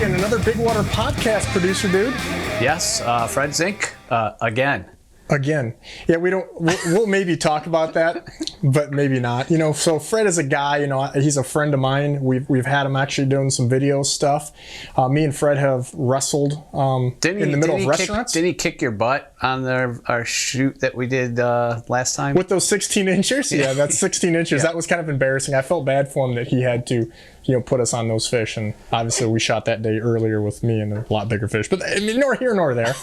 and another Bigwater podcast producer, dude. Yes, Fred Zink, again. Yeah, we'll maybe talk about that, but maybe not. You know, so Fred is a guy, you know, he's a friend of mine. We've had him actually doing some video stuff. Me and Fred have wrestled in the middle of restaurants. Didn't he kick your butt on our shoot that we did last time? With those 16 inches? Yeah, that's 16 inches. Yeah. That was kind of embarrassing. I felt bad for him that he had to, you know, put us on those fish. And obviously we shot that day earlier with me and a lot bigger fish. But I mean, nor here nor there.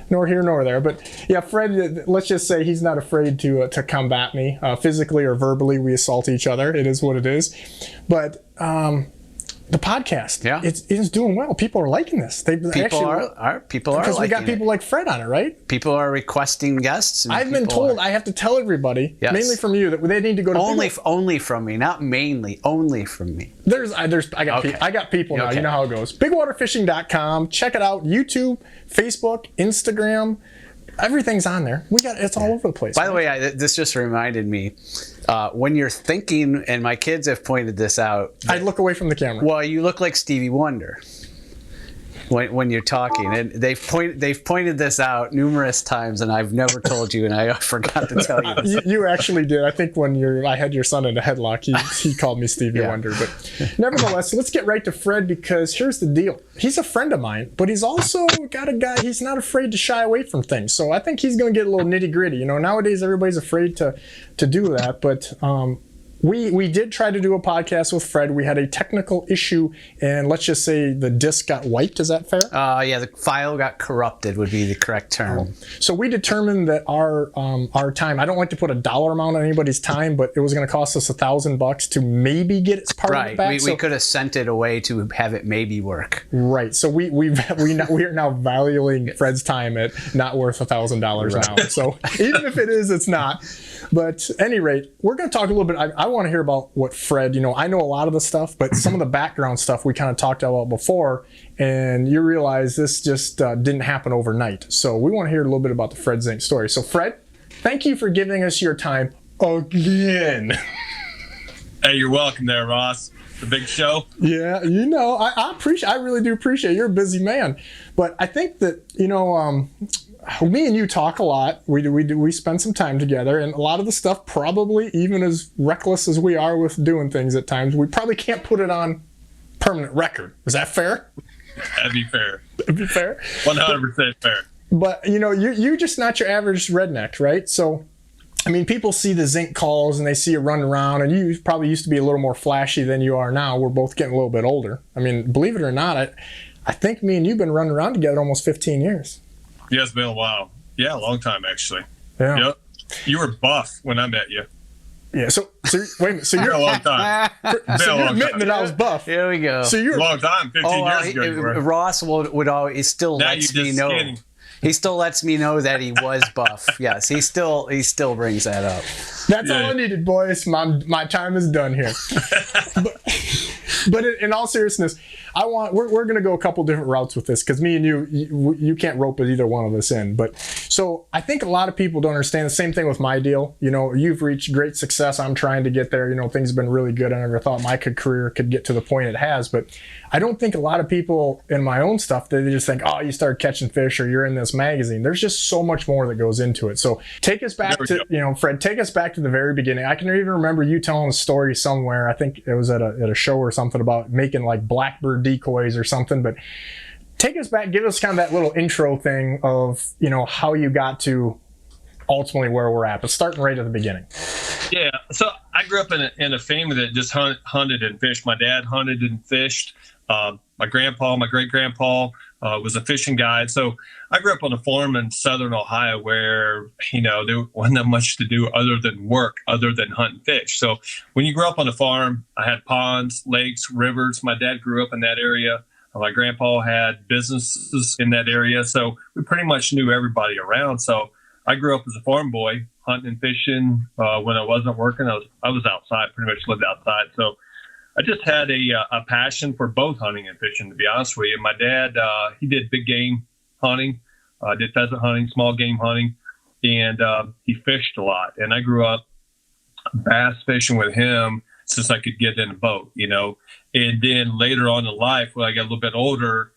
Nor here nor there. But yeah, Fred, let's just say he's not afraid to combat me physically or verbally. We assault each other. It is what it is. But the podcast, yeah, it's doing well. People are liking this. People are because we got people like Fred on it, right? People are requesting guests. I've been told I have to tell everybody, yes, mainly from you, that they need to go to only from me, not mainly, only from me. I got people now. Okay. You know how it goes. Bigwaterfishing.com. Check it out. YouTube, Facebook, Instagram. Everything's on there. It's all over the place. By the way, this just reminded me, when you're thinking, and my kids have pointed this out. I look away from the camera. Well, you look like Stevie Wonder when you're talking, and they've pointed this out numerous times, and I've never told you, and I forgot to tell you this. You actually did. I think when I had your son in a headlock, he called me Stevie Wonder. But nevertheless, let's get right to Fred, because here's the deal. He's a friend of mine, but he's also got a guy. He's not afraid to shy away from things. So I think he's going to get a little nitty gritty. You know, nowadays everybody's afraid to do that, but we did try to do a podcast with Fred. We had a technical issue, and let's just say the disc got wiped. Is that fair? Yeah, the file got corrupted would be the correct term. So we determined that our time, I don't like to put a dollar amount on anybody's time, but it was going to cost us $1,000 to maybe get its part of it back. We could have sent it away to have it maybe work. Right. So we are now valuing Fred's time at not worth $1,000 now. So even if it is, it's not. But at any rate, we're going to talk a little bit. I want to hear about what Fred, you know, I know a lot of the stuff, but some of the background stuff we kind of talked about before, and you realize this just didn't happen overnight. So we want to hear a little bit about the Fred Zink story. So Fred, thank you for giving us your time again. Hey, you're welcome there, Ross. The big show. Yeah, you know, I really do appreciate it. You're a busy man. But I think that, you know, me and you talk a lot. We spend some time together, and a lot of the stuff, probably even as reckless as we are with doing things at times, we probably can't put it on permanent record. Is that fair? That'd be fair. That'd be fair. 100% fair. But you know, you're just not your average redneck, right? So, I mean, people see the Zink Calls and they see you running around, and you probably used to be a little more flashy than you are now. We're both getting a little bit older. I mean, believe it or not, I think me and you've been running around together almost 15 years. Yeah, it's been a while. Yeah, a long time, actually. Yeah. Yep. You were buff when I met you. Yeah, so wait a minute. So you're a long time. So you're admitting that I was buff. Here we go. So you're a long time, 15 years ago. You were. Ross would always still lets me know. Skinny. He still lets me know that he was buff. Yes, he still brings that up. That's all I needed, boys. My time is done here. But in all seriousness, we're going to go a couple different routes with this, because me and you can't rope either one of us in. But so I think a lot of people don't understand the same thing with my deal. You know, you've reached great success. I'm trying to get there. You know, things have been really good. I never thought my career could get to the point it has. But I don't think a lot of people in my own stuff, they just think, oh, you started catching fish or you're in this magazine. There's just so much more that goes into it. So take us back to, you know, Fred, take us back to the very beginning. I can even remember you telling a story somewhere. I think it was at a show or something about making like blackbird decoys or something. But take us back, give us kind of that little intro thing of, you know, how you got to ultimately where we're at, but starting right at the beginning. Yeah, so I grew up in a family that just hunted and fished. My dad hunted and fished. My great-grandpa was a fishing guide. So I grew up on a farm in southern Ohio where, you know, there wasn't much to do other than work, other than hunt and fish. So when you grow up on a farm, I had ponds, lakes, rivers. My dad grew up in that area. My grandpa had businesses in that area. So we pretty much knew everybody around. So I grew up as a farm boy, hunting and fishing. When I wasn't working, I was outside, pretty much lived outside. So I just had a passion for both hunting and fishing, to be honest with you. My dad, he did big game hunting, did pheasant hunting, small game hunting, and he fished a lot. And I grew up bass fishing with him. since I could get in a boat, you know. And then later on in life, when I got a little bit older,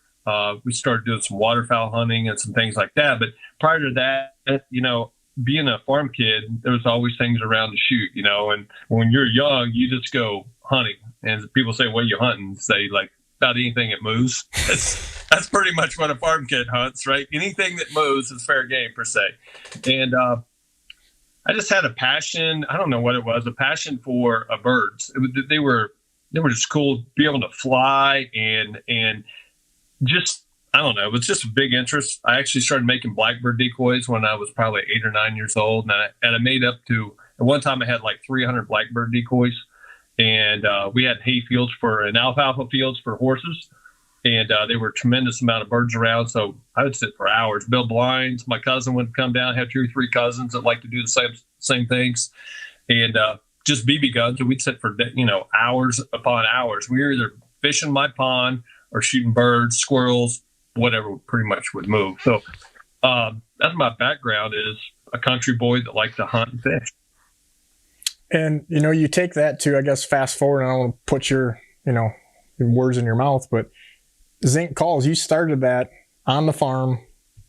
we started doing some waterfowl hunting and some things like that. But prior to that, you know, being a farm kid, there was always things around to shoot, you know. And when you're young, you just go hunting. And people say, what are you hunting? Say, like, about anything that moves. That's pretty much what a farm kid hunts, right? Anything that moves is fair game, per se. And I just had a passion. I don't know what it was, a passion for birds. They were just cool to be able to fly and just, I don't know, it was just a big interest. I actually started making blackbird decoys when I was probably 8 or 9 years old. And I made up to, at one time I had like 300 blackbird decoys. And we had hay fields and alfalfa fields for horses. And there were a tremendous amount of birds around. So I would sit for hours, build blinds. My cousin would come down, have 2 or 3 cousins that like to do the same things. And just BB guns. And we'd sit for, you know, hours upon hours. We were either fishing my pond or shooting birds, squirrels, whatever pretty much would move. So that's my background, is a country boy that liked to hunt and fish. And, you know, you take that to, I guess, fast forward, and I don't want to put your words in your mouth, but Zink Calls, you started that on the farm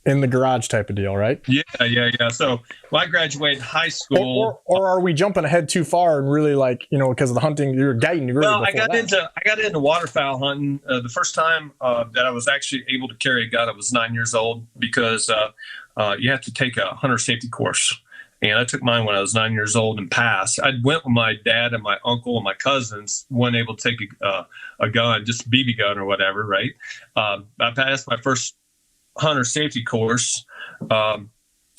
in the garage type of deal, right? Yeah. So when I graduated high school, or are we jumping ahead too far and really, like, you know, because of the hunting, you were guiding really well, before I got into waterfowl hunting. The first time that I was actually able to carry a gun, I was 9 years old, because you have to take a hunter safety course. And I took mine when I was 9 years old and passed. I went with my dad and my uncle and my cousins, weren't able to take a gun, just a BB gun or whatever, right? I passed my first hunter safety course and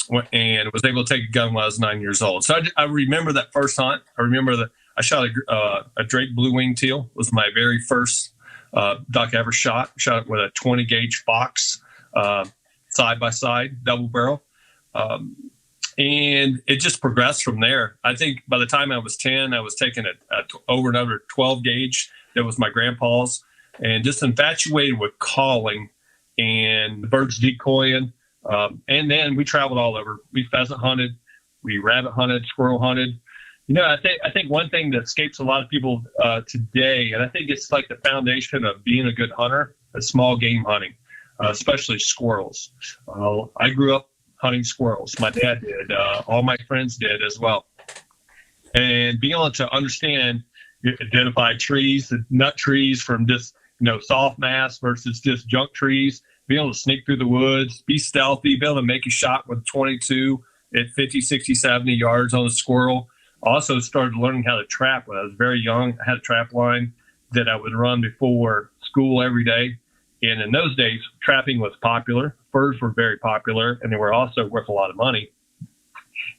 was able to take a gun when I was 9 years old. So I remember that first hunt. I remember that I shot a Drake blue-winged teal. It was my very first duck I ever shot. Shot it with a 20-gauge Fox side-by-side, double barrel. And it just progressed from there. I think by the time I was 10, I was taking over another 12 gauge. That was my grandpa's, and just infatuated with calling and the birds decoying. And then we traveled all over. We pheasant hunted, we rabbit hunted, squirrel hunted. You know, I think one thing that escapes a lot of people today, and I think it's like the foundation of being a good hunter, is small game hunting, especially squirrels. I grew up hunting squirrels. My dad did. All my friends did as well. And being able to understand, identify trees, the nut trees from just, you know, soft mass versus just junk trees, being able to sneak through the woods, be stealthy, be able to make a shot with 22 at 50, 60, 70 yards on a squirrel. Also started learning how to trap when I was very young. I had a trap line that I would run before school every day. And in those days, trapping was popular. Furs were very popular, and they were also worth a lot of money.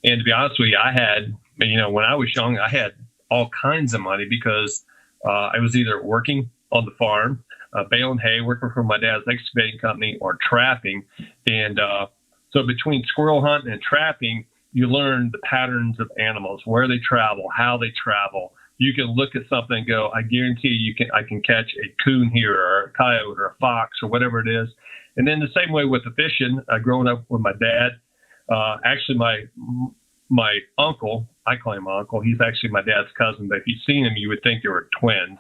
And to be honest with you, I had, you know, when I was young, I had all kinds of money because I was either working on the farm, baling hay, working for my dad's excavating company, or trapping. And so between squirrel hunting and trapping, you learn the patterns of animals, where they travel, how they travel. You can look at something and go, I guarantee you I can catch a coon here, or a coyote, or a fox, or whatever it is. And then the same way with the fishing, growing up with my dad, actually my uncle, I call him my uncle, he's actually my dad's cousin, but if you've seen him, you would think they were twins.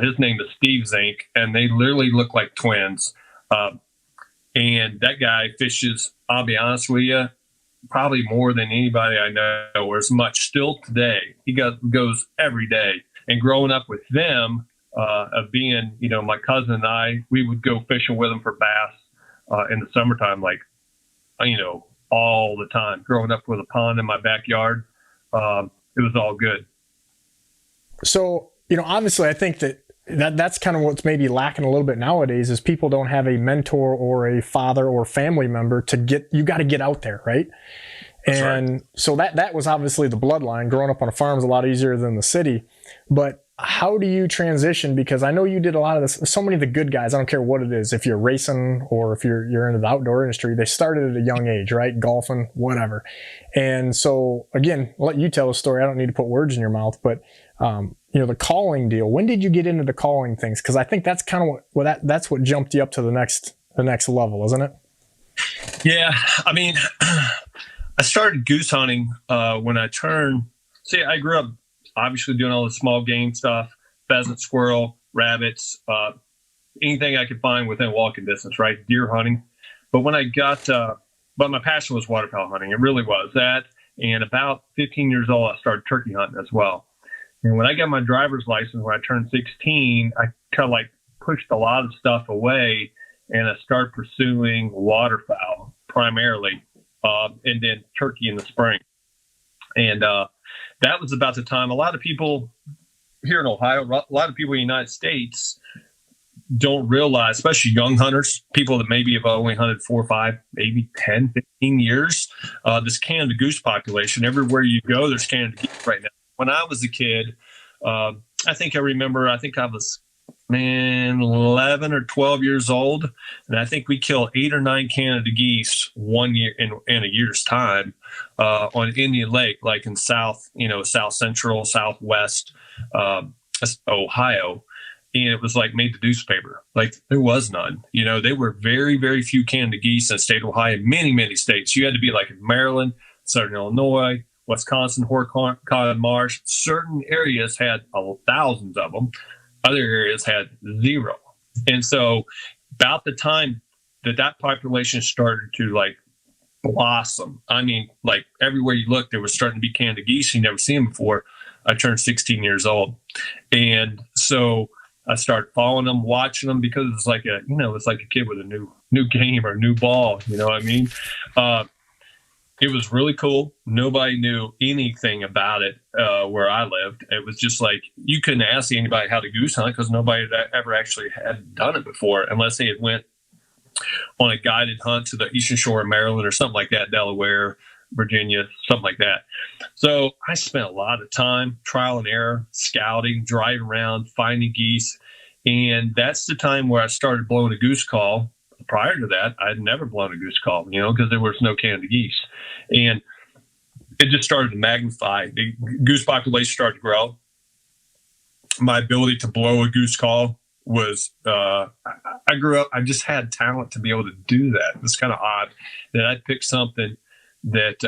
His name is Steve Zink, and they literally look like twins. And that guy fishes, I'll be honest with you, probably more than anybody I know, or as much still today. He goes every day. And growing up with them, of being, you know, my cousin and I, we would go fishing with them for bass in the summertime, like, you know, all the time. Growing up with a pond in my backyard, it was all good. So, you know, obviously I think that's kind of what's maybe lacking a little bit nowadays, is people don't have a mentor or a father or family member you got to get out there, right? That's and right. So that was obviously the bloodline. Growing up on a farm is a lot easier than the city. But how do you transition? Because I know you did a lot of this. So many of the good guys, I don't care what it is, if you're racing or if you're into the outdoor industry, they started at a young age, right? Golfing, whatever. And so again, I'll let you tell a story. I don't need to put words in your mouth, but you know, the calling deal. When did you get into the calling things? Because I think that's kind of that's what jumped you up to the next level, isn't it? Yeah, I mean, I started goose hunting when I turned. See, I grew up obviously doing all the small game stuff, pheasant, squirrel, rabbits, anything I could find within walking distance, right? Deer hunting. But when I got, but my passion was waterfowl hunting. It really was that. And about 15 years old, I started turkey hunting as well. And when I got my driver's license, when I turned 16, I kind of like pushed a lot of stuff away, and I started pursuing waterfowl primarily, and then turkey in the spring. And that was about the time a lot of people here in Ohio, a lot of people in the United States don't realize, especially young hunters, people that maybe have only hunted 4 or 5, maybe 10, 15 years, this Canada goose population, everywhere you go, there's Canada geese right now. When I was a kid, I think I was 11 or 12 years old, and I think we killed 8 or 9 Canada geese 1 year in a year's time on Indian Lake, like in south central, southwest Ohio. And it was like made the newspaper. Like there was none. There were very, very few Canada geese in the state of Ohio, many, many states. You had to be like in Maryland, Southern Illinois, Wisconsin, Horicon Marsh. Certain areas had thousands of them. Other areas had 0. And so about the time that population started to like blossom, I mean, like everywhere you look, there was starting to be Canada geese. You never seen them before. I turned 16 years old. And so I started following them, watching them, because it's like it's like a kid with a new game or a new ball. You know what I mean? It was really cool. Nobody knew anything about it where I lived. It was just like you couldn't ask anybody how to goose hunt because nobody ever actually had done it before, unless they had went on a guided hunt to the eastern shore of Maryland or something like that, Delaware, Virginia, something like that. So I spent a lot of time trial and error, scouting, driving around, finding geese. And that's the time where I started blowing a goose call. Prior to that, I had never blown a goose call, because there was no Canada geese. And it just started to magnify. The goose population started to grow. My ability to blow a goose call was, I grew up, I just had talent to be able to do that. It was kind of odd that I'd pick something that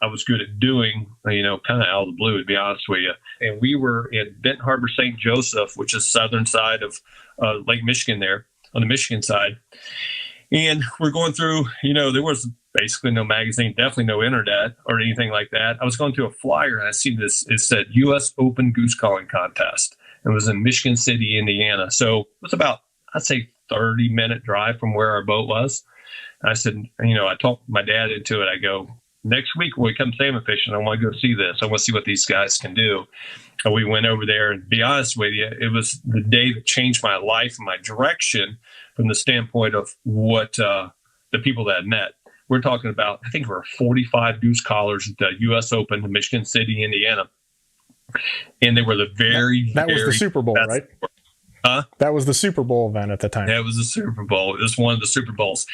I was good at doing, kind of out of the blue, to be honest with you. And we were in Benton Harbor, St. Joseph, which is southern side of Lake Michigan there, on the Michigan side. And we're going through, there was basically no magazine, definitely no internet or anything like that. I was going through a flyer and I see this, it said U.S. Open Goose Calling Contest. It was in Michigan City, Indiana. So it was about, I'd say, 30-minute drive from where our boat was. I said, I talked my dad into it. I go, next week when we come salmon fishing, I want to go see this. I want to see what these guys can do. And we went over there, and to be honest with you, it was the day that changed my life and my direction from the standpoint of what the people that I met. We're talking about, I think there were 45 goose callers at the U.S. Open in Michigan City, Indiana. And they were the that was the Super Bowl, right? That was the Super Bowl event at the time. Yeah, it was the Super Bowl. It was one of the Super Bowls.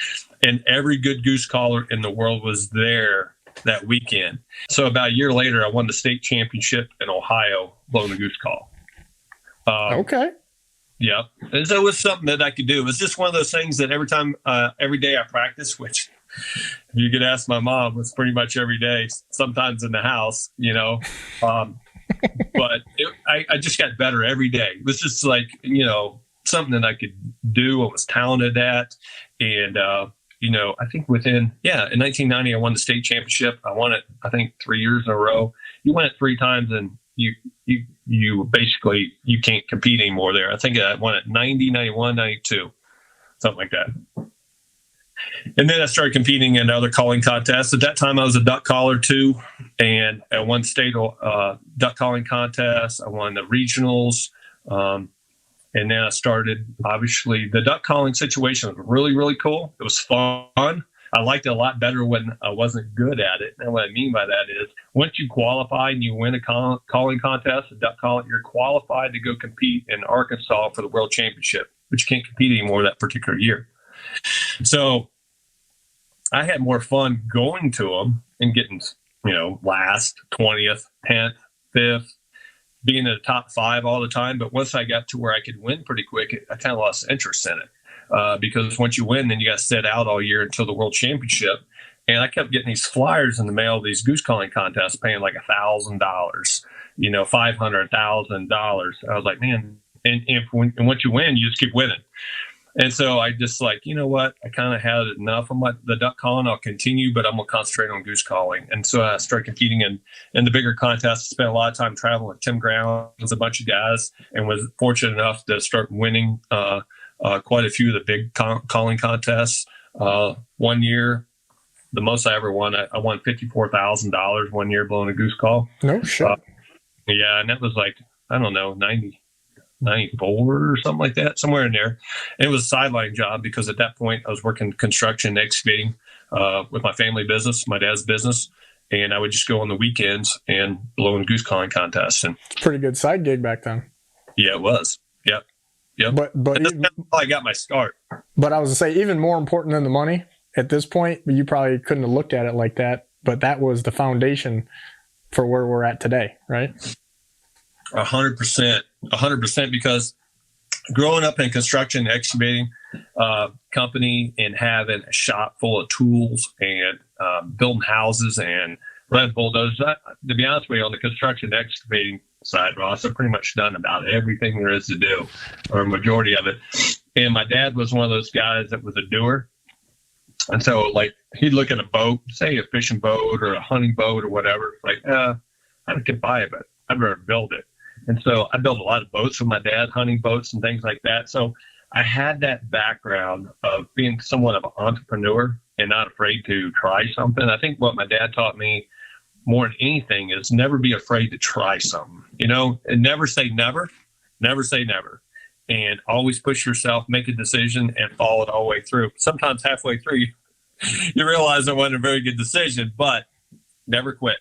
And every good goose caller in the world was there that weekend. So about a year later, I won the state championship in Ohio blowing the goose call. Okay. Yeah. And so it was something that I could do. It was just one of those things that every day I practice, which if you could ask my mom, was pretty much every day, sometimes in the house, but I just got better every day. It was just like, something that I could do, I was talented at. And, I think in 1990, I won the state championship. I won it, I think, 3 years in a row. You win it 3 times and you basically, you can't compete anymore there. I think I won it 90, 91, 92, something like that. And then I started competing in other calling contests. At that time, I was a duck caller too, and I won state duck calling contests. I won the regionals, and then I started. Obviously, the duck calling situation was really, really cool. It was fun. I liked it a lot better when I wasn't good at it. And what I mean by that is, once you qualify and you win a calling contest, a duck calling, you're qualified to go compete in Arkansas for the World Championship, but you can't compete anymore that particular year. So I had more fun going to them and getting, last, 20th, 10th, 5th, being in the top 5 all the time. But once I got to where I could win pretty quick, I kind of lost interest in it because once you win, then you got to sit out all year until the World Championship. And I kept getting these flyers in the mail, these goose calling contests, paying like $1,000. $500,000. I was like, man, and once you win, you just keep winning. And so I just like, you know what? I kind of had enough of the duck calling. I'll continue, but I'm going to concentrate on goose calling. And so I started competing in the bigger contests. Spent a lot of time traveling with Tim Grounds, a bunch of guys, and was fortunate enough to start winning quite a few of the big calling contests. One year, the most I ever won, I won $54,000 one year blowing a goose call. No shit. Yeah, and that was like, I don't know, 94 or something like that, somewhere in there. And it was a sideline job because at that point I was working construction, excavating with my family business, my dad's business. And I would just go on the weekends and blow in goose calling contests. And pretty good side gig back then. Yeah, it was. Yep. But that's how I got my start. But I was to say, even more important than the money at this point, you probably couldn't have looked at it like that, but that was the foundation for where we're at today, right? 100%, because growing up in construction, excavating company, and having a shop full of tools and building houses and running bulldozers. To be honest with you, on the construction excavating side, Ross, I've pretty much done about everything there is to do, or a majority of it. And my dad was one of those guys that was a doer. And so, like, he'd look at a boat, say a fishing boat or a hunting boat or whatever, like, I could buy it, but I'd rather build it. And so I built a lot of boats with my dad, hunting boats and things like that. So I had that background of being somewhat of an entrepreneur and not afraid to try something. I think what my dad taught me more than anything is never be afraid to try something, and never say never, and always push yourself, make a decision and follow it all the way through. Sometimes halfway through, you realize it wasn't a very good decision, but never quit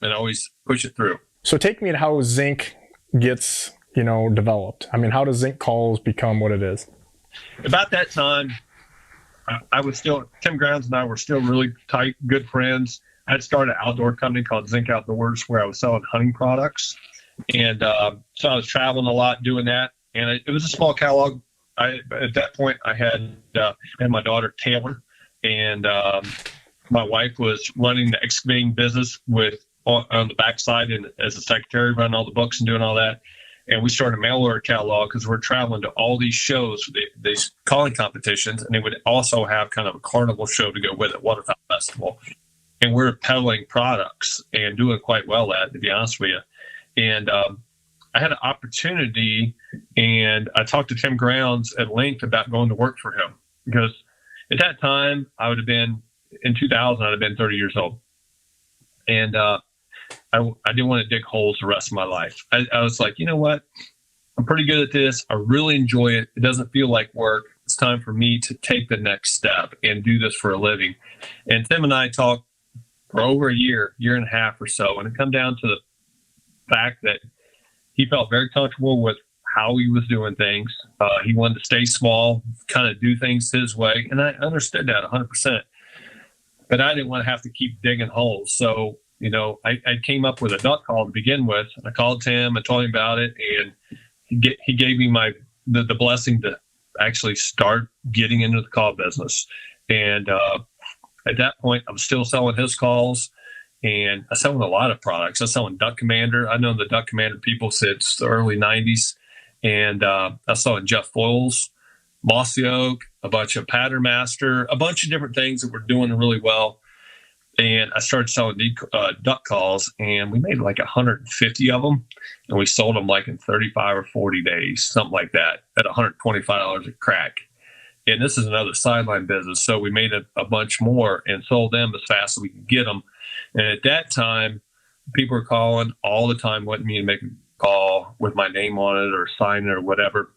and always push it through. So take me to how Zink gets, developed. I mean, how does Zink Calls become what it is? About that time, Tim Grounds and I were still really tight, good friends. I had started an outdoor company called Zink Outdoors where I was selling hunting products. And so I was traveling a lot doing that. And it was a small catalog. At that point, I had my daughter, Taylor, and my wife was running the excavating business on the backside and as a secretary, running all the books and doing all that. And we started a mail order catalog because we're traveling to all these shows, these calling competitions, and they would also have kind of a carnival show to go with it, Waterfowl Festival. And we're peddling products and doing quite well at it, to be honest with you. And I had an opportunity, and I talked to Tim Grounds at length about going to work for him because at that time I would have been, in 2000, I'd have been 30 years old. And I didn't want to dig holes the rest of my life. I was like, you know what? I'm pretty good at this. I really enjoy it. It doesn't feel like work. It's time for me to take the next step and do this for a living. And Tim and I talked for over a year and a half or so. And it come down to the fact that he felt very comfortable with how he was doing things. He wanted to stay small, kind of do things his way. And I understood that 100%. But I didn't want to have to keep digging holes. So, I came up with a duck call to begin with. I called Tim and told him about it. And he gave me the blessing to actually start getting into the call business. And at that point, I was still selling his calls. And I was selling a lot of products. I was selling Duck Commander. I know the Duck Commander people since the early 90s. And I was selling Jeff Foils, Mossy Oak, a bunch of Pattern Master, a bunch of different things that were doing really well. And I started selling duck calls, and we made like 150 of them. And we sold them like in 35 or 40 days, something like that, at $125 a crack. And this is another sideline business. So we made a bunch more and sold them as fast as we could get them. And at that time, people were calling all the time, wanting me to make a call with my name on it or sign it or whatever.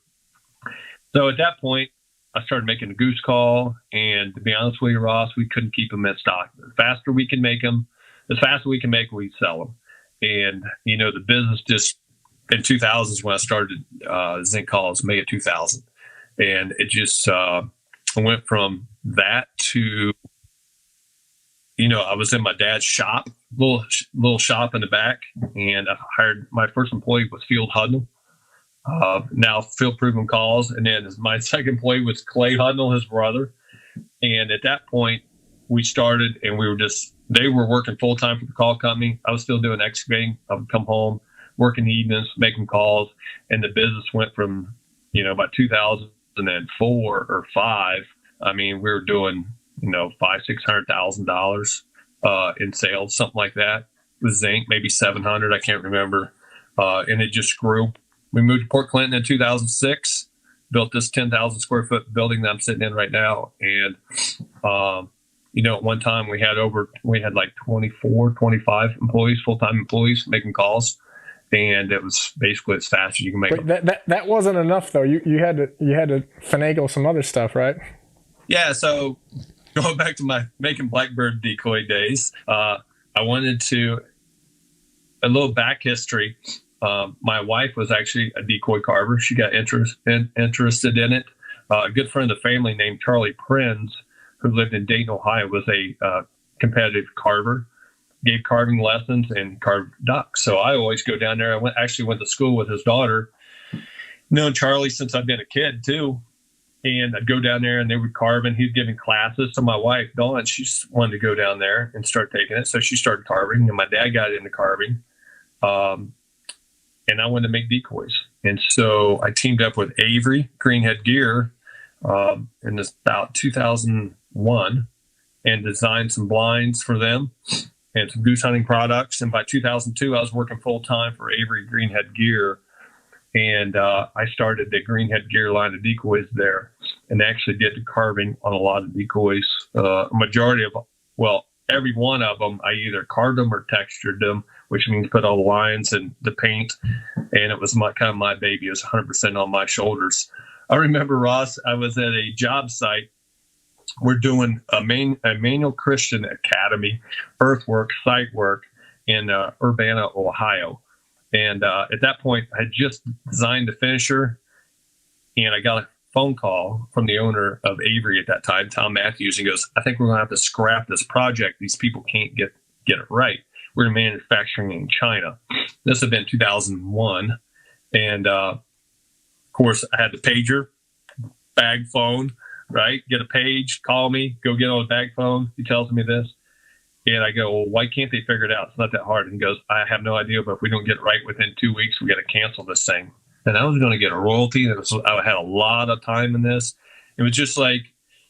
So at that point, I started making a goose call. And to be honest with you, Ross, we couldn't keep them in stock. The faster we can make them, as fast as we can make them, we sell them. And, the business just, in 2000s when I started Zink Calls, May of 2000. And it just went from that to, I was in my dad's shop, little shop in the back, and I hired, my first employee was Field Hudnall, now Field Proven Calls. And then my second employee was Clay Hudnall, his brother. And at that point, we started, and they were working full time for the call company. I was still doing excavating. I would come home, working evenings, making calls, and the business went from, about 2004 or five. I mean, we were doing, $500,000-$600,000 in sales, something like that. With Zink, maybe 700, I can't remember. And it just grew. We moved to Port Clinton in 2006, built this 10,000 square foot building that I'm sitting in right now. And, at one time we had like 24, 25 employees, full-time employees making calls. And it was basically as fast as you can make them. That wasn't enough though. You had to finagle some other stuff, right? Yeah. So going back to my making blackbird decoy days, I wanted to, a little back history. My wife was actually a decoy carver. She got interested in it. A good friend of the family named Charlie Prinz, who lived in Dayton, Ohio, was a competitive carver, gave carving lessons and carved ducks. So I always go down there. I went to school with his daughter. Known Charlie since I've been a kid too. And I'd go down there and they would carve, and he's giving classes. So my wife, Dawn, she wanted to go down there and start taking it. So she started carving, and my dad got into carving. And I wanted to make decoys. And so I teamed up with Avery Greenhead Gear in about 2001 and designed some blinds for them and some goose hunting products. And by 2002, I was working full-time for Avery Greenhead Gear. And I started the Greenhead Gear line of decoys there and actually did the carving on a lot of decoys. Every one of them, I either carved them or textured them, which means put all the lines and the paint. And it was my baby. It was 100% on my shoulders. I remember, Ross, I was at a job site. We're doing a Manual Christian Academy earthwork site work in Urbana, Ohio. And at that point, I had just designed the finisher, and I got a phone call from the owner of Avery at that time, Tom Matthews, and goes, I think we're going to have to scrap this project. These people can't get it right. We're manufacturing in China. This had been 2001. And of course, I had the pager, bag phone, right? Get a page, call me, go get on the bag phone. He tells me this. And I go, well, why can't they figure it out? It's not that hard. And he goes, I have no idea, but if we don't get it right within 2 weeks, we got to cancel this thing. And I was going to get a royalty. I had a lot of time in this. It was just like,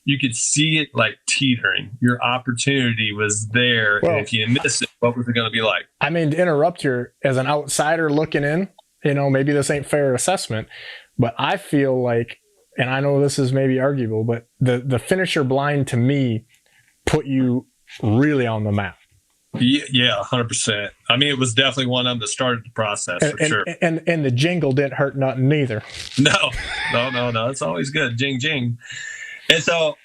you could see it like teetering. Your opportunity was there. Well, and if you miss it, what was it going to be like? I mean, to interrupt here, as an outsider looking in, maybe this ain't fair assessment, but I feel like, and I know this is maybe arguable, but the finisher blind to me put you really on the map. Yeah, 100%. I mean, it was definitely one of them that started the process for sure. And the jingle didn't hurt nothing neither. No. It's always good. Jing, jing. And so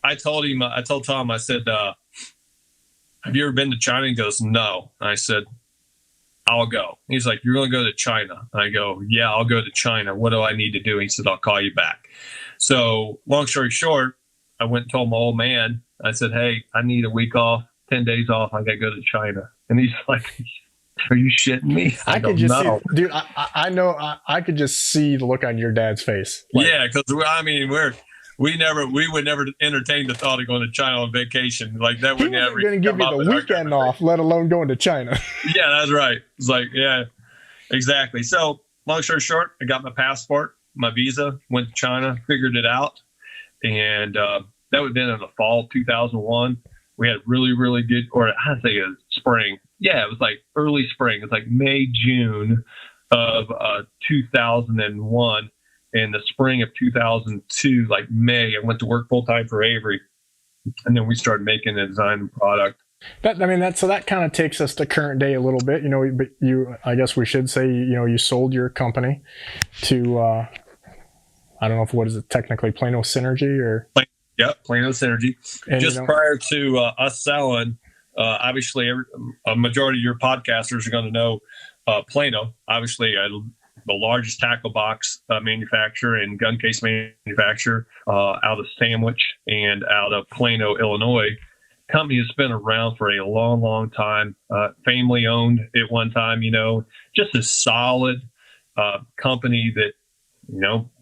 I told Tom, I said, have you ever been to China? He goes, no. I said, I'll go. He's like, you're going to go to China? I go, yeah, I'll go to China. What do I need to do? He said, I'll call you back. So long story short, I went and told my old man, I said, hey, I need a week off, 10 days off. I got to go to China. And he's like, are you shitting me? I could just see, dude, I know, I could just see the look on your dad's face. Like, yeah, because I mean, we would never entertain the thought of going to China on vacation. Like that would never. He wasn't going to give you the weekend off, let alone going to China. Yeah, that's right. It's like, yeah, exactly. So long story short, I got my passport, my visa, went to China, figured it out. And that would have been in the fall of 2001. We had really, really good, or I'd say it was spring. Yeah, it was like early spring. It was like May, June of 2001. In the spring of 2002, like May, I went to work full time for Avery, and then we started making a design product. So that kind of takes us to current day a little bit, but I guess we should say, you sold your company to, I don't know what is it technically, Plano Synergy or? Yep, Plano Synergy. And just prior to us selling, obviously a majority of your podcasters are going to know Plano, obviously the largest tackle box manufacturer and gun case manufacturer out of Sandwich and out of Plano, Illinois. Company has been around for a long, long time. Family owned at one time, just a solid company that,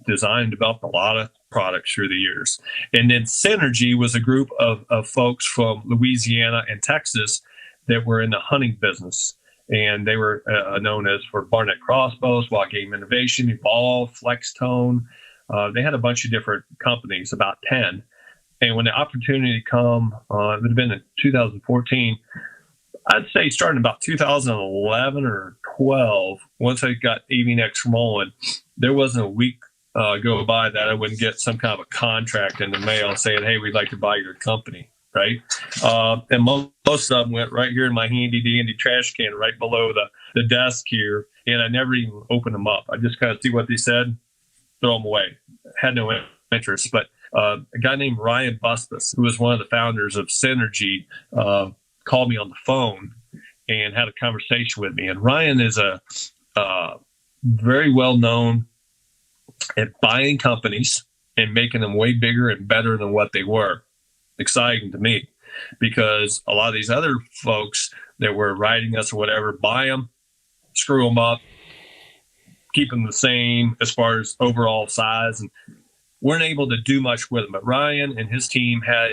designed and developed a lot of products through the years. And then Synergy was a group of folks from Louisiana and Texas that were in the hunting business. and they were known as for Barnett Crossbows, Wild Game Innovation, Evolve, Flex Tone. They had a bunch of different companies, about 10. And when the opportunity come, it would have been in 2014, I'd say starting about 2011 or 12, once I got Avian-X rolling, there wasn't a week go by that I wouldn't get some kind of a contract in the mail saying, hey, we'd like to buy your company, right? And most of them went right here in my handy dandy trash can right below the desk here, and I never even opened them up. I just kind of see what they said, throw them away. Had no interest. But a guy named Ryan Busbus, who was one of the founders of Synergy, called me on the phone and had a conversation with me. And Ryan is a very well known at buying companies and making them way bigger and better than what they were. Exciting to me, because a lot of these other folks that were writing us or whatever, buy them, screw them up, keep them the same as far as overall size, and weren't able to do much with them. But Ryan and his team had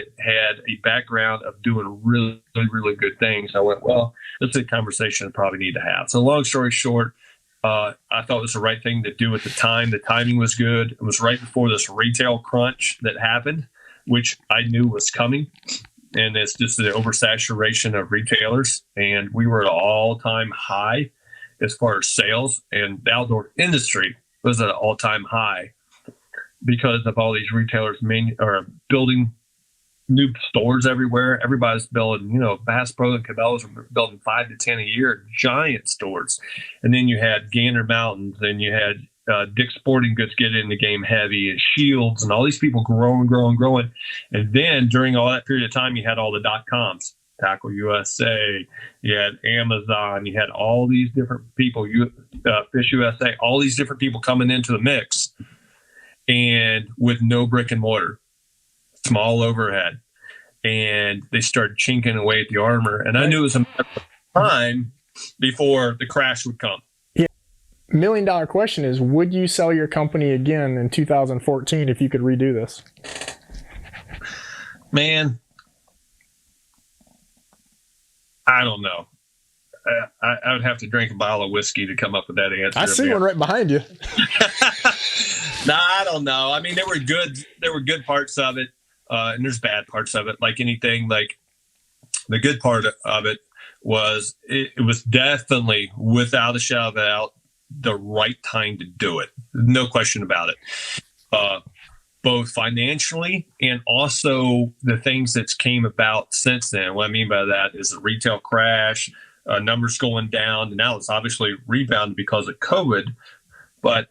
a background of doing really, really good things. I went, well, this is a conversation I probably need to have. So long story short, I thought it was the right thing to do at the time. The timing was good. It was right before this retail crunch that happened, which I knew was coming. And it's just the oversaturation of retailers. And we were at an all-time high as far as sales, and the outdoor industry was at an all-time high because of all these retailers building new stores everywhere. Everybody's building, Bass Pro and Cabela's were building 5 to 10 a year, giant stores. And then you had Gander Mountains, and you had Dick's Sporting Goods get in the game heavy, and Shields, and all these people growing. And then during all that period of time, you had all the .coms, Tackle USA, you had Amazon, you had all these different people, Fish USA, all these different people coming into the mix, and with no brick and mortar, small overhead. And they started chinking away at the armor. And I knew it was a matter of time before the crash would come. Yeah. $1 million question is, would you sell your company again in 2014 if you could redo this? Man, I don't know. I would have to drink a bottle of whiskey to come up with that answer. I see one right behind you. No, I don't know. I mean, there were good parts of it, and there's bad parts of it. Like anything, like the good part of it was it was definitely, without a shadow of a doubt, the right time to do it. No question about it. Both financially and also the things that came about since then. What I mean by that is the retail crash, numbers going down. And now it's obviously rebounded because of COVID. But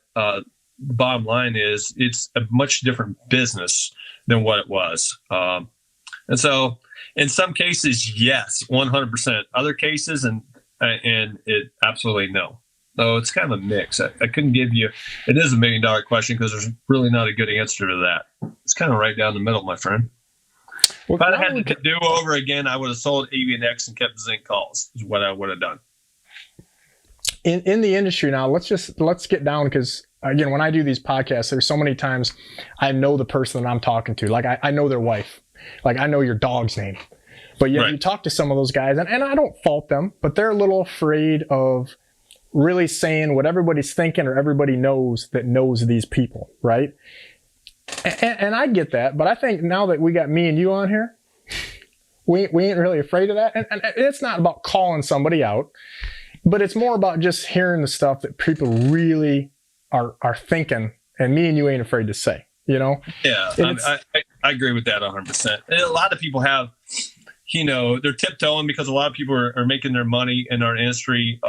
bottom line is it's a much different business than what it was. And so in some cases, yes, 100%. Other cases, and it absolutely no. So it's kind of a mix. I couldn't give you, it is $1 million question because there's really not a good answer to that. It's kind of right down the middle, my friend. Well, if I had to do over again, I would have sold Avian-X and kept Zink Calls, is what I would have done. In the industry now, let's get down, because again, when I do these podcasts, there's so many times I know the person that I'm talking to. Like I know their wife. Like I know your dog's name. But yet you talk to some of those guys, and I don't fault them, but they're a little afraid of really saying what everybody's thinking or everybody knows that knows these people, right? And I get that, but I think now that we got me and you on here, we ain't really afraid of that. And it's not about calling somebody out, but it's more about just hearing the stuff that people really are thinking, and me and you ain't afraid to say, Yeah. I agree with that 100%. And a lot of people have, they're tiptoeing because a lot of people are making their money in our industry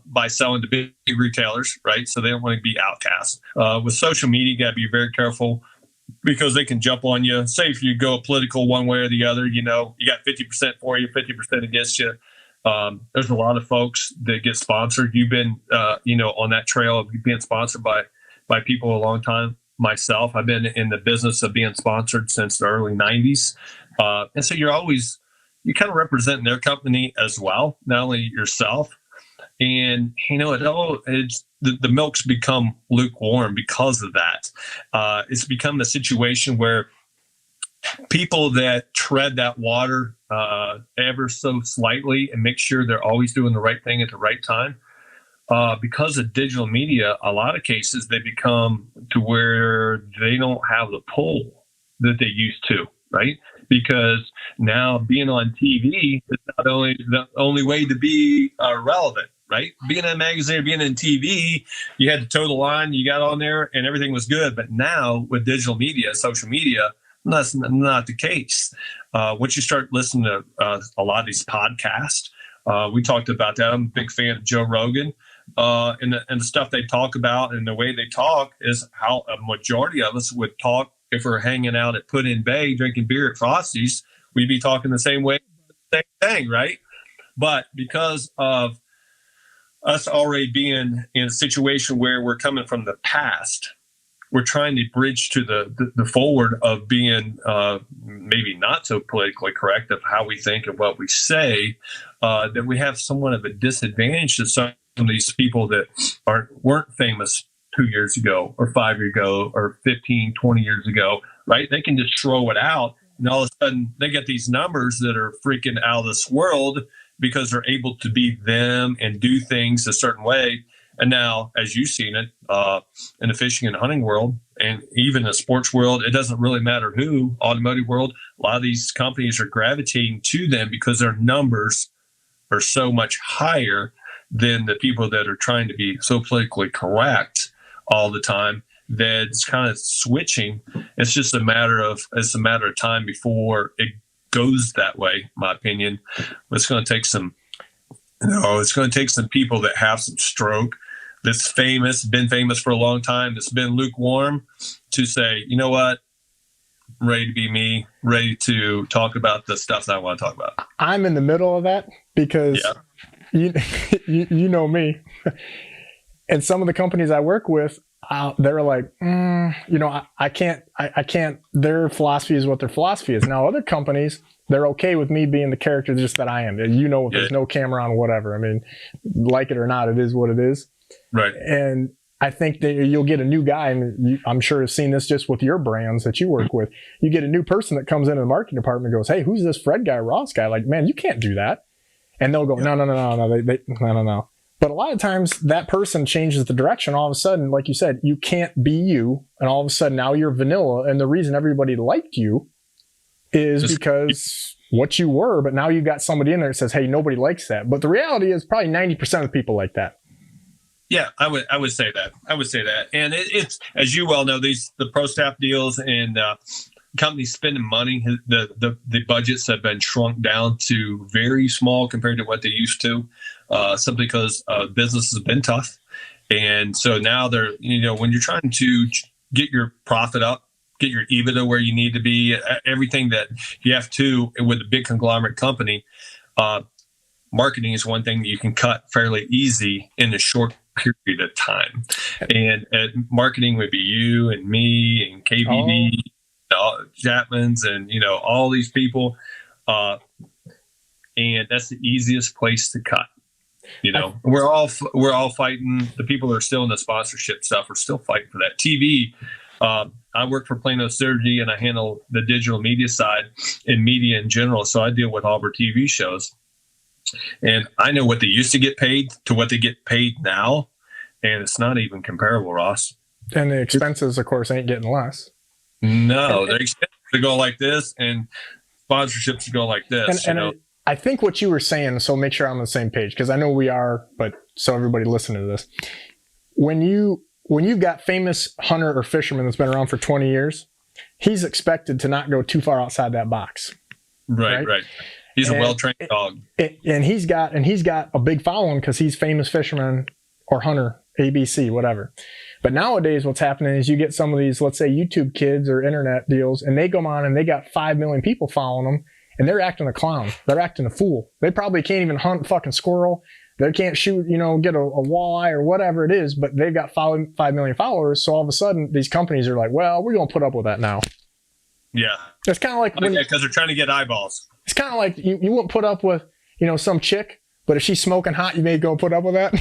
by selling to big retailers, right? So they don't want to be outcast. With social media, you got to be very careful because they can jump on you. Say if you go political one way or the other, you got 50% for you, 50% against you. There's a lot of folks that get sponsored. You've been, on that trail of being sponsored by people a long time. Myself, I've been in the business of being sponsored since the early 90s. And so you're kind of representing their company as well, not only yourself. And, the milk's become lukewarm because of that. It's become a situation where people that tread that water ever so slightly and make sure they're always doing the right thing at the right time. Because of digital media, a lot of cases they become to where they don't have the pull that they used to, right? Because now being on TV is not only the only way to be relevant, right? Being in a magazine or being in TV, you had to toe the line, you got on there and everything was good. But now with digital media, social media, that's not the case. Once you start listening to a lot of these podcasts, we talked about that. I'm a big fan of Joe Rogan. And the stuff they talk about and the way they talk is how a majority of us would talk if we're hanging out at Put in Bay drinking beer at Frosty's. We'd be talking the same way, same thing, right? But because of us already being in a situation where we're coming from the past, we're trying to bridge to the forward of being maybe not so politically correct of how we think and what we say, that we have somewhat of a disadvantage to some of these people that weren't famous 2 years ago or 5 years ago or 15, 20 years ago, right? They can just throw it out and all of a sudden they get these numbers that are freaking out of this world because they're able to be them and do things a certain way. And now, as you've seen it in the fishing and hunting world, and even the sports world, it doesn't really matter who, automotive world, a lot of these companies are gravitating to them because their numbers are so much higher than the people that are trying to be so politically correct all the time that it's kind of switching. It's just a matter of time before it goes that way, in my opinion. It's going to take some people that have some stroke, that's been famous for a long time, that's been lukewarm, to say, you know what, I'm ready to be me, ready to talk about the stuff that I want to talk about. I'm in the middle of that because you know me. And some of the companies I work with, they're like, I can't, their philosophy is what their philosophy is. Now, other companies, they're okay with me being the character just that I am. If there's no camera on, whatever. I mean, like it or not, it is what it is. Right. And I think that you'll get a new guy, and I'm sure you've seen this just with your brands that you work with. You get a new person that comes into the marketing department and goes, hey, who's this Fred guy, Ross guy? Like, man, you can't do that. And they'll go, no. No. But a lot of times that person changes the direction. All of a sudden, like you said, you can't be you. And all of a sudden now you're vanilla. And the reason everybody liked you is because what you were, but now you've got somebody in there that says, hey, nobody likes that. But the reality is probably 90% of people like that. Yeah, I would say that. And it's, as you well know, the pro staff deals and companies spending money, the budgets have been shrunk down to very small compared to what they used to, simply because business has been tough. And so now they're, when you're trying to get your profit up, get your EBITDA where you need to be, everything that you have to with a big conglomerate company, marketing is one thing that you can cut fairly easy in a short period of time. And marketing would be you and me and KVD, Chapman's, and all these people, and that's the easiest place to cut. We're all fighting. The people that are still in the sponsorship stuff are still fighting for that TV. I work for Plano Synergy, and I handle the digital media side and media in general. So I deal with all of our TV shows, and I know what they used to get paid to what they get paid now, and it's not even comparable, Ross. And the expenses, of course, ain't getting less. No, the expenses go like this, and sponsorships go like this. I think what you were saying, so make sure I'm on the same page, because I know we are, but so everybody listening to this, when you've got famous hunter or fisherman that's been around for 20 years, he's expected to not go too far outside that box. Right. He's a well-trained dog. And he's got a big following because he's famous fisherman or hunter, ABC, whatever. But nowadays what's happening is you get some of these, let's say YouTube kids or internet deals, and they go on and they got 5 million people following them, and they're acting a clown. They're acting a fool. They probably can't even hunt fucking squirrel. They can't shoot, get a walleye or whatever it is, but they've got 5 million followers. So all of a sudden these companies are like, well, we're going to put up with that now. Yeah. It's kind of like because they're trying to get eyeballs. It's kind of like you wouldn't put up with, some chick, but if she's smoking hot, you may go put up with that.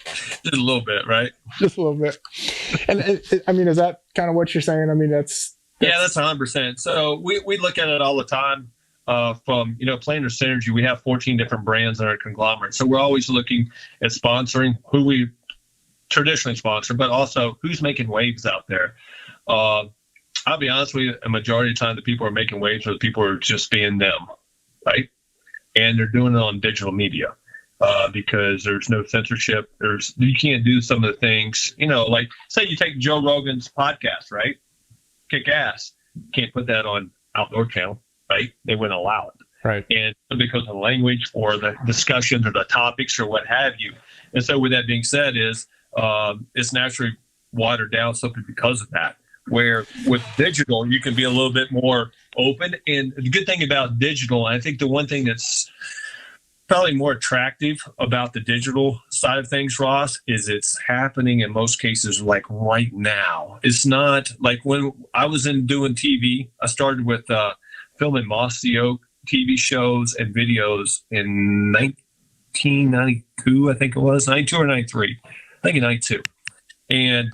Just a little bit, right? Just a little bit. And is that kind of what you're saying? That's 100%. So we look at it all the time. from, Planer Synergy, we have 14 different brands in our conglomerate. So we're always looking at sponsoring who we traditionally sponsor, but also who's making waves out there. I'll be honest with you, a majority of the time the people who are making waves are the people who are just being them, right? And they're doing it on digital media because there's no censorship. You can't do some of the things, like say you take Joe Rogan's podcast, right? Kick ass. Can't put that on Outdoor Channel, right? They wouldn't allow it. Right. And because of the language or the discussions or the topics or what have you. And so with that being said it's naturally watered down simply because of that. Where with digital, you can be a little bit more open. And the good thing about digital, and I think the one thing that's probably more attractive about the digital side of things, Ross, is it's happening in most cases like right now. It's not like when I was doing TV, I started with filming Moss the Oak TV shows and videos in 1992, I think it was, 92 or 93. I think in 92. And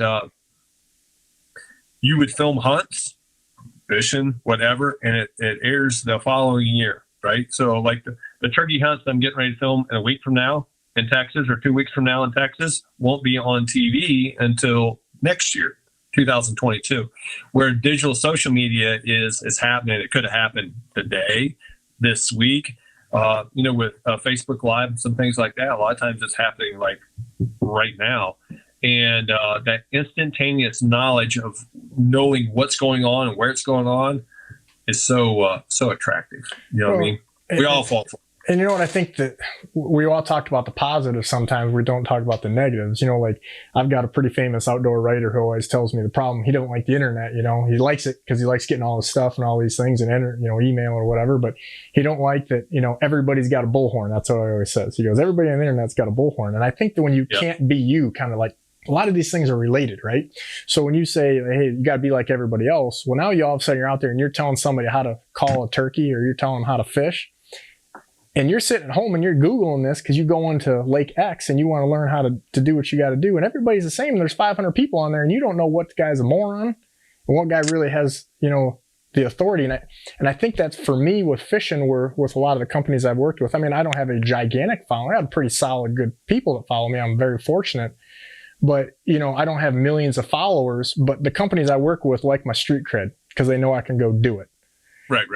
you would film hunts, fishing, whatever, and it airs the following year, right? So like the turkey hunts I'm getting ready to film in a week from now in Texas or 2 weeks from now in Texas won't be on TV until next year, 2022, where digital social media is happening. It could have happened today, this week, with Facebook Live and some things like that. A lot of times it's happening like right now. And that instantaneous knowledge of knowing what's going on and where it's going on is so attractive. You know what I mean? We all fall for it. And you know what? I think that we all talked about the positives sometimes. We don't talk about the negatives. Like I've got a pretty famous outdoor writer who always tells me the problem. He doesn't like the internet. He likes it because he likes getting all this stuff and all these things and email or whatever. But he don't like that. Everybody's got a bullhorn. That's what he always says. He goes, everybody on the internet's got a bullhorn. And I think that when you can't be you, kind of like a lot of these things are related, right? So when you say, hey, you got to be like everybody else, well, now you all of a sudden you're out there and you're telling somebody how to call a turkey or you're telling them how to fish. And you're sitting at home and you're Googling this because you go into Lake X and you want to learn how to do what you got to do. And everybody's the same. And there's 500 people on there and you don't know what guy's a moron and what guy really has, the authority. And I think that's for me with fishing, with a lot of the companies I've worked with. I mean, I don't have a gigantic following. I have pretty solid, good people that follow me. I'm very fortunate. But, I don't have millions of followers, but the companies I work with like my street cred because they know I can go do it. Right.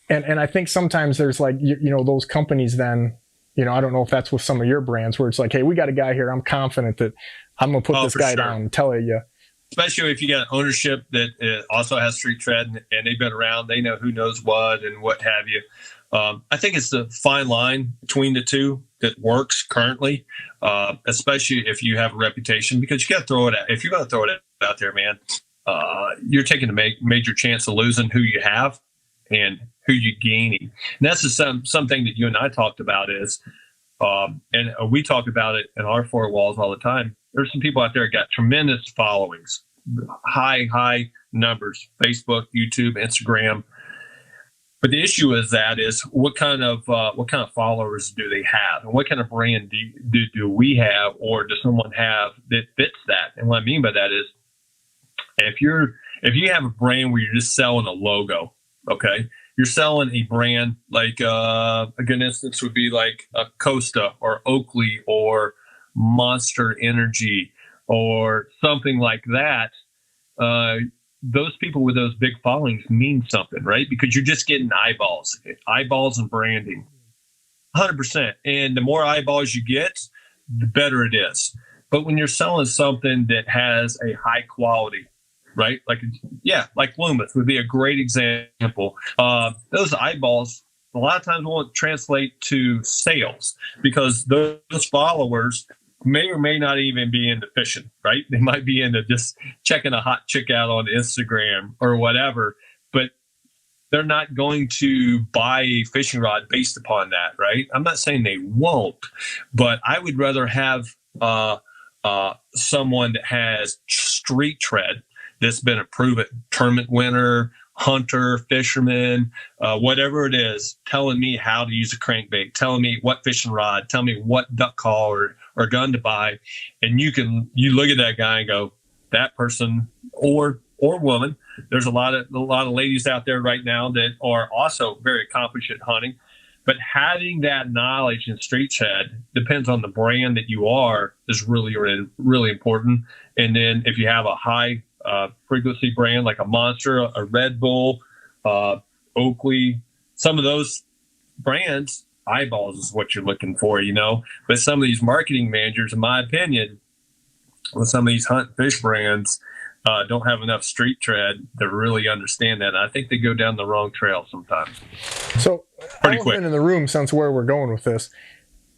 And I think sometimes there's like, those companies then, I don't know if that's with some of your brands where it's like, hey, we got a guy here. I'm confident that I'm going to put this guy down and tell you. Especially if you got ownership that also has street cred and they've been around, they know who knows what and what have you. I think it's the fine line between the two that works currently, especially if you have a reputation, because you got to throw it out. If you're going to throw it out there, man, you're taking a major chance of losing who you have and who you're gaining. And that's something that you and I talked about is, and we talk about it in our four walls all the time. There's some people out there that got tremendous followings, high numbers, Facebook, YouTube, Instagram. But the issue is what kind of followers do they have, and what kind of brand do we have, or does someone have that fits that? And what I mean by that is, if you have a brand where you're just selling a logo, okay, you're selling a brand like a good instance would be like a Costa or Oakley or Monster Energy or something like that. Those people with those big followings mean something, right? Because you're just getting eyeballs and branding, 100%. And the more eyeballs you get, the better it is. But when you're selling something that has a high quality, right? Like Loomis would be a great example. Those eyeballs, a lot of times won't translate to sales because those followers may or may not even be into fishing, right? They might be into just checking a hot chick out on Instagram or whatever, but they're not going to buy a fishing rod based upon that, right? I'm not saying they won't, but I would rather have someone that has street tread that's been a proven tournament winner, hunter, fisherman, whatever it is, telling me how to use a crankbait, telling me what fishing rod, telling me what duck call or gun to buy. And you look at that guy and go, that person, or or woman. There's a lot of ladies out there right now that are also very accomplished at hunting. But having that knowledge and street cred depends on the brand that you are is really, really, really important. And then if you have a high frequency brand like a Monster, a Red Bull, Oakley, some of those brands, eyeballs is what you're looking for, But some of these marketing managers, in my opinion, with some of these hunt and fish brands, don't have enough street cred to really understand that. I think they go down the wrong trail sometimes. So Pretty I've quick. been in the room since where we're going with this.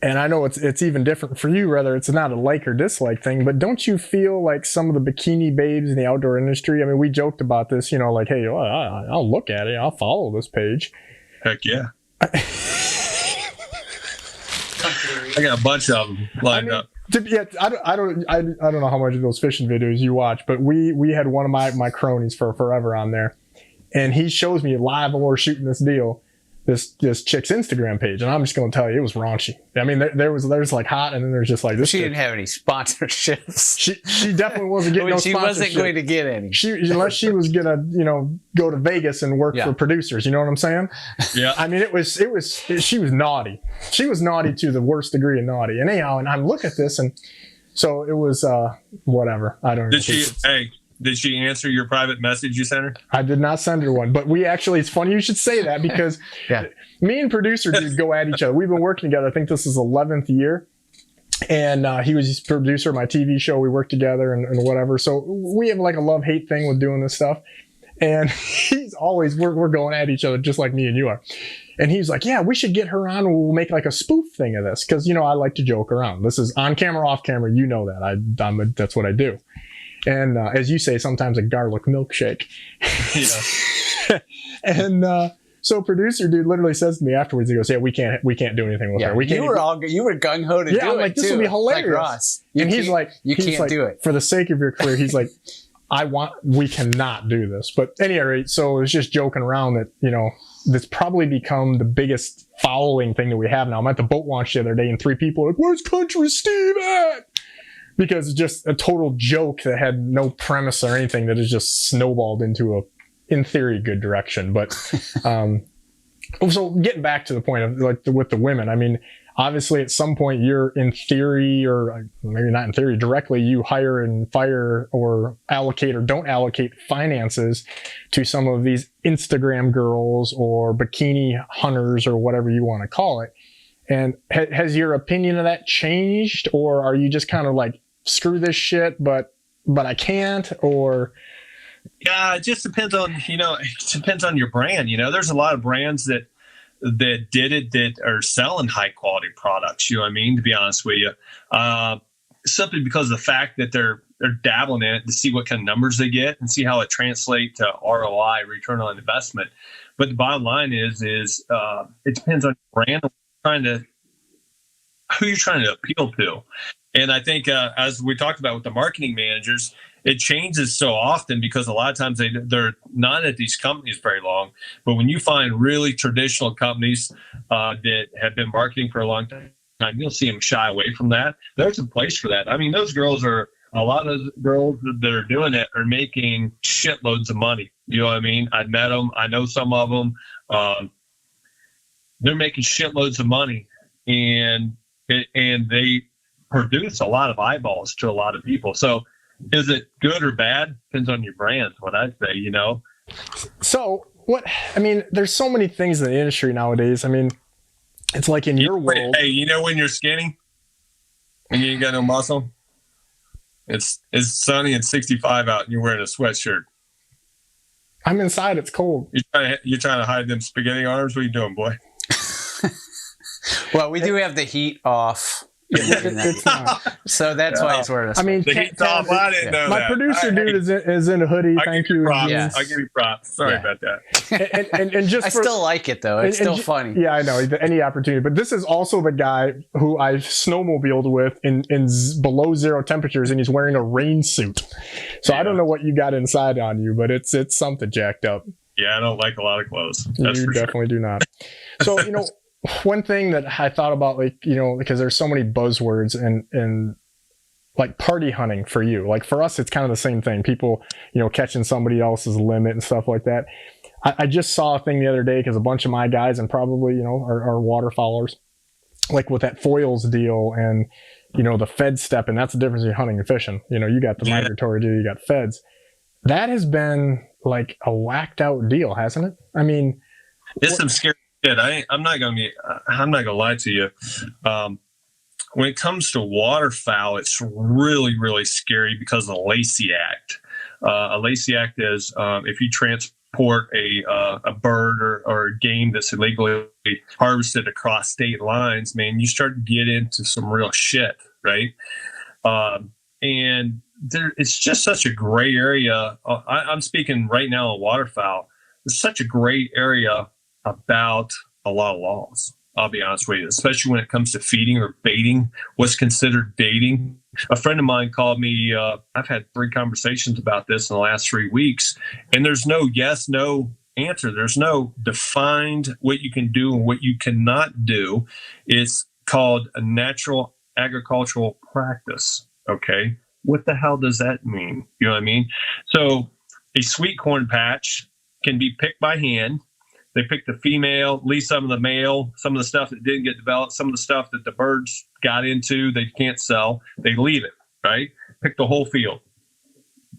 And I know it's even different for you, whether it's not a like or dislike thing, but don't you feel like some of the bikini babes in the outdoor industry? I mean, we joked about this, like, hey, well, I'll look at it. I'll follow this page. Heck yeah. I got a bunch of them lined up. I don't know how much of those fishing videos you watch, but we had one of my cronies for forever on there, and he shows me live while we're shooting this deal, this chick's Instagram page, and I'm just going to tell you, it was raunchy. I mean, there's like hot, and then there's just like this. She didn't have any sponsorships. She definitely wasn't getting no She sponsorship. wasn't going to get any. Unless she was gonna, go to Vegas and work for producers. You know what I'm saying? Yeah. I mean, she was naughty. She was naughty to the worst degree of naughty. And anyhow, and I'm looking at this, and so it was whatever. I don't know. Did she answer your private message you sent her? I did not send her one, but it's funny you should say that, because me and producer dude go at each other. We've been working together. I think this is 11th year. And he was producer of my TV show. We worked together and whatever. So we have like a love-hate thing with doing this stuff. And he's always, we're going at each other just like me and you are. And he's like, yeah, we should get her on. We'll make like a spoof thing of this. Because, I like to joke around. This is on camera, off camera. You know that. That's what I do. And as you say, sometimes a garlic milkshake. Yeah. And so producer dude literally says to me afterwards, he goes, yeah, we can't do anything with her. You were gung-ho to do it, I'm like, this will be hilarious. Like Ross. And he's like, you can't do it. For the sake of your career, he's like, we cannot do this. But at any rate, so it's just joking around that, that's probably become the biggest following thing that we have now. I'm at the boat launch the other day, and 3 people are like, where's Country Steve at? Because it's just a total joke that had no premise or anything, that has just snowballed into in theory, good direction. But so getting back to the point of like with the women, I mean, obviously at some point you're in theory, or maybe not in theory, directly you hire and fire or allocate or don't allocate finances to some of these Instagram girls or bikini hunters or whatever you want to call it. And has your opinion of that changed, or are you just kind of like, screw this shit, but I can't? Or yeah, it just depends on it depends on your brand. There's a lot of brands that that are selling high quality products. You know what I mean? To be honest with you, simply because of the fact that they're dabbling in it to see what kind of numbers they get and see how it translates to ROI, return on investment. But the bottom line is it depends on your brand, who you're trying to appeal to. And I think, as we talked about with the marketing managers, it changes so often because a lot of times they're not at these companies very long. But when you find really traditional companies that have been marketing for a long time, you'll see them shy away from that. There's a place for that. I mean, a lot of girls that are doing it are making shitloads of money. You know what I mean? I met them. I know some of them. They're making shitloads of money, and they produce a lot of eyeballs to a lot of people. So is it good or bad? Depends on your brand, what I say, So there's so many things in the industry nowadays. I mean, it's like in your world. Hey, when you're skinny and you ain't got no muscle, it's sunny and 65 out and you're wearing a sweatshirt. I'm inside, it's cold. You're trying to hide them spaghetti arms? What are you doing, boy? Well, we do have the heat off. It's not. So that's why it's wearing a I mean, the heat's off. I didn't know my that. producer dude is in a hoodie. Thank you. I'll give you props. Sorry about that. And just I still like it though. It's still funny. Yeah, I know. Any opportunity. But this is also the guy who I snowmobiled with in below zero temperatures, and he's wearing a rain suit. So I don't know what you got inside on you, but it's something jacked up. Yeah, I don't like a lot of clothes. You definitely do not. So, one thing that I thought about, because there's so many buzzwords and like party hunting for you? Like for us, it's kind of the same thing. People, catching somebody else's limit and stuff like that. I just saw a thing the other day because a bunch of my guys and probably, are waterfowlers, like with that foils deal and, the fed step. And that's the difference between hunting and fishing. You got the migratory deal, you got feds. That has been like a whacked out deal, hasn't it? I mean, it's some scary shit. I'm not gonna lie to you. When it comes to waterfowl, it's really, really scary because of the Lacey Act. A Lacey Act is if you transport a bird or a game that's illegally harvested across state lines, man, you start to get into some real shit, right? And it's just such a gray area. I'm speaking right now on waterfowl. There's such a gray area about a lot of laws. I'll be honest with you, especially when it comes to feeding or baiting, what's considered baiting. A friend of mine called me. I've had 3 conversations about this in the last 3 weeks, and there's no yes, no answer. There's no defined what you can do and what you cannot do. It's called a natural agricultural practice. Okay. What the hell does that mean? You know what I mean? So a sweet corn patch can be picked by hand. They pick the female, leave some of the male, some of the stuff that didn't get developed, some of the stuff that the birds got into, they can't sell. They leave it, right? Pick the whole field.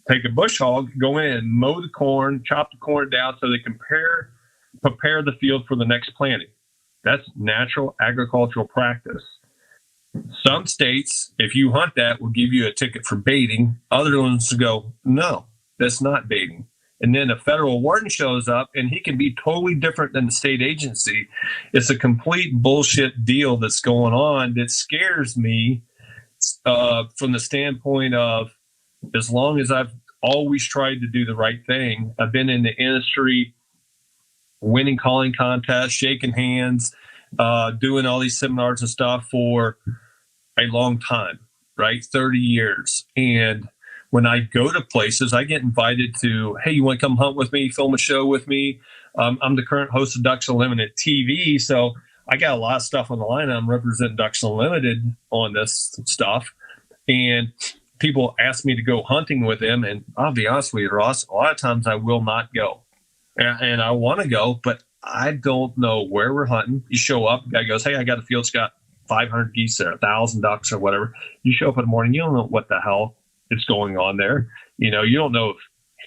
Take a bush hog, go in and mow the corn, chop the corn down so they can prepare the field for the next planting. That's natural agricultural practice. Some states, if you hunt that, will give you a ticket for baiting. Other ones go, no, that's not baiting. And then a federal warden shows up and he can be totally different than the state agency. It's a complete bullshit deal that's going on that scares me from the standpoint of, as long as I've always tried to do the right thing, I've been in the industry, winning calling contests, shaking hands, doing all these seminars and stuff for a long time, right? 30 years. And when I go to places, I get invited to, hey, you want to come hunt with me, film a show with me? I'm the current host of Ducks Unlimited TV, so I got a lot of stuff on the line. I'm representing Ducks Unlimited on this stuff. And people ask me to go hunting with them, and I'll be honest with you, Ross, a lot of times I will not go. And I want to go, but I don't know where we're hunting. You show up, the guy goes, hey, I got a field, it's got 500 geese there, 1,000 ducks or whatever. You show up in the morning, you don't know what the hell is going on there. You don't know if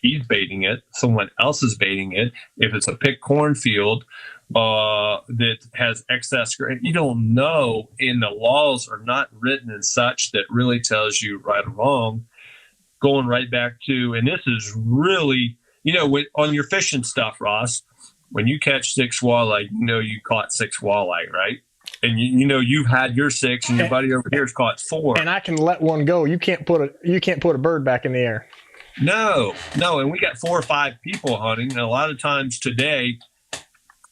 he's baiting it, someone else is baiting it. If it's a picked cornfield that has excess grain, you don't know. And the laws are not written in such that really tells you right or wrong. Going right back to, and this is really, on your fishing stuff, Ross, when you catch 6 walleye, you caught 6 walleye, right? And you've had your 6, and your buddy over here has caught 4. And I can let one go. You can't put a bird back in the air. No. And we got 4 or 5 people hunting. And a lot of times today,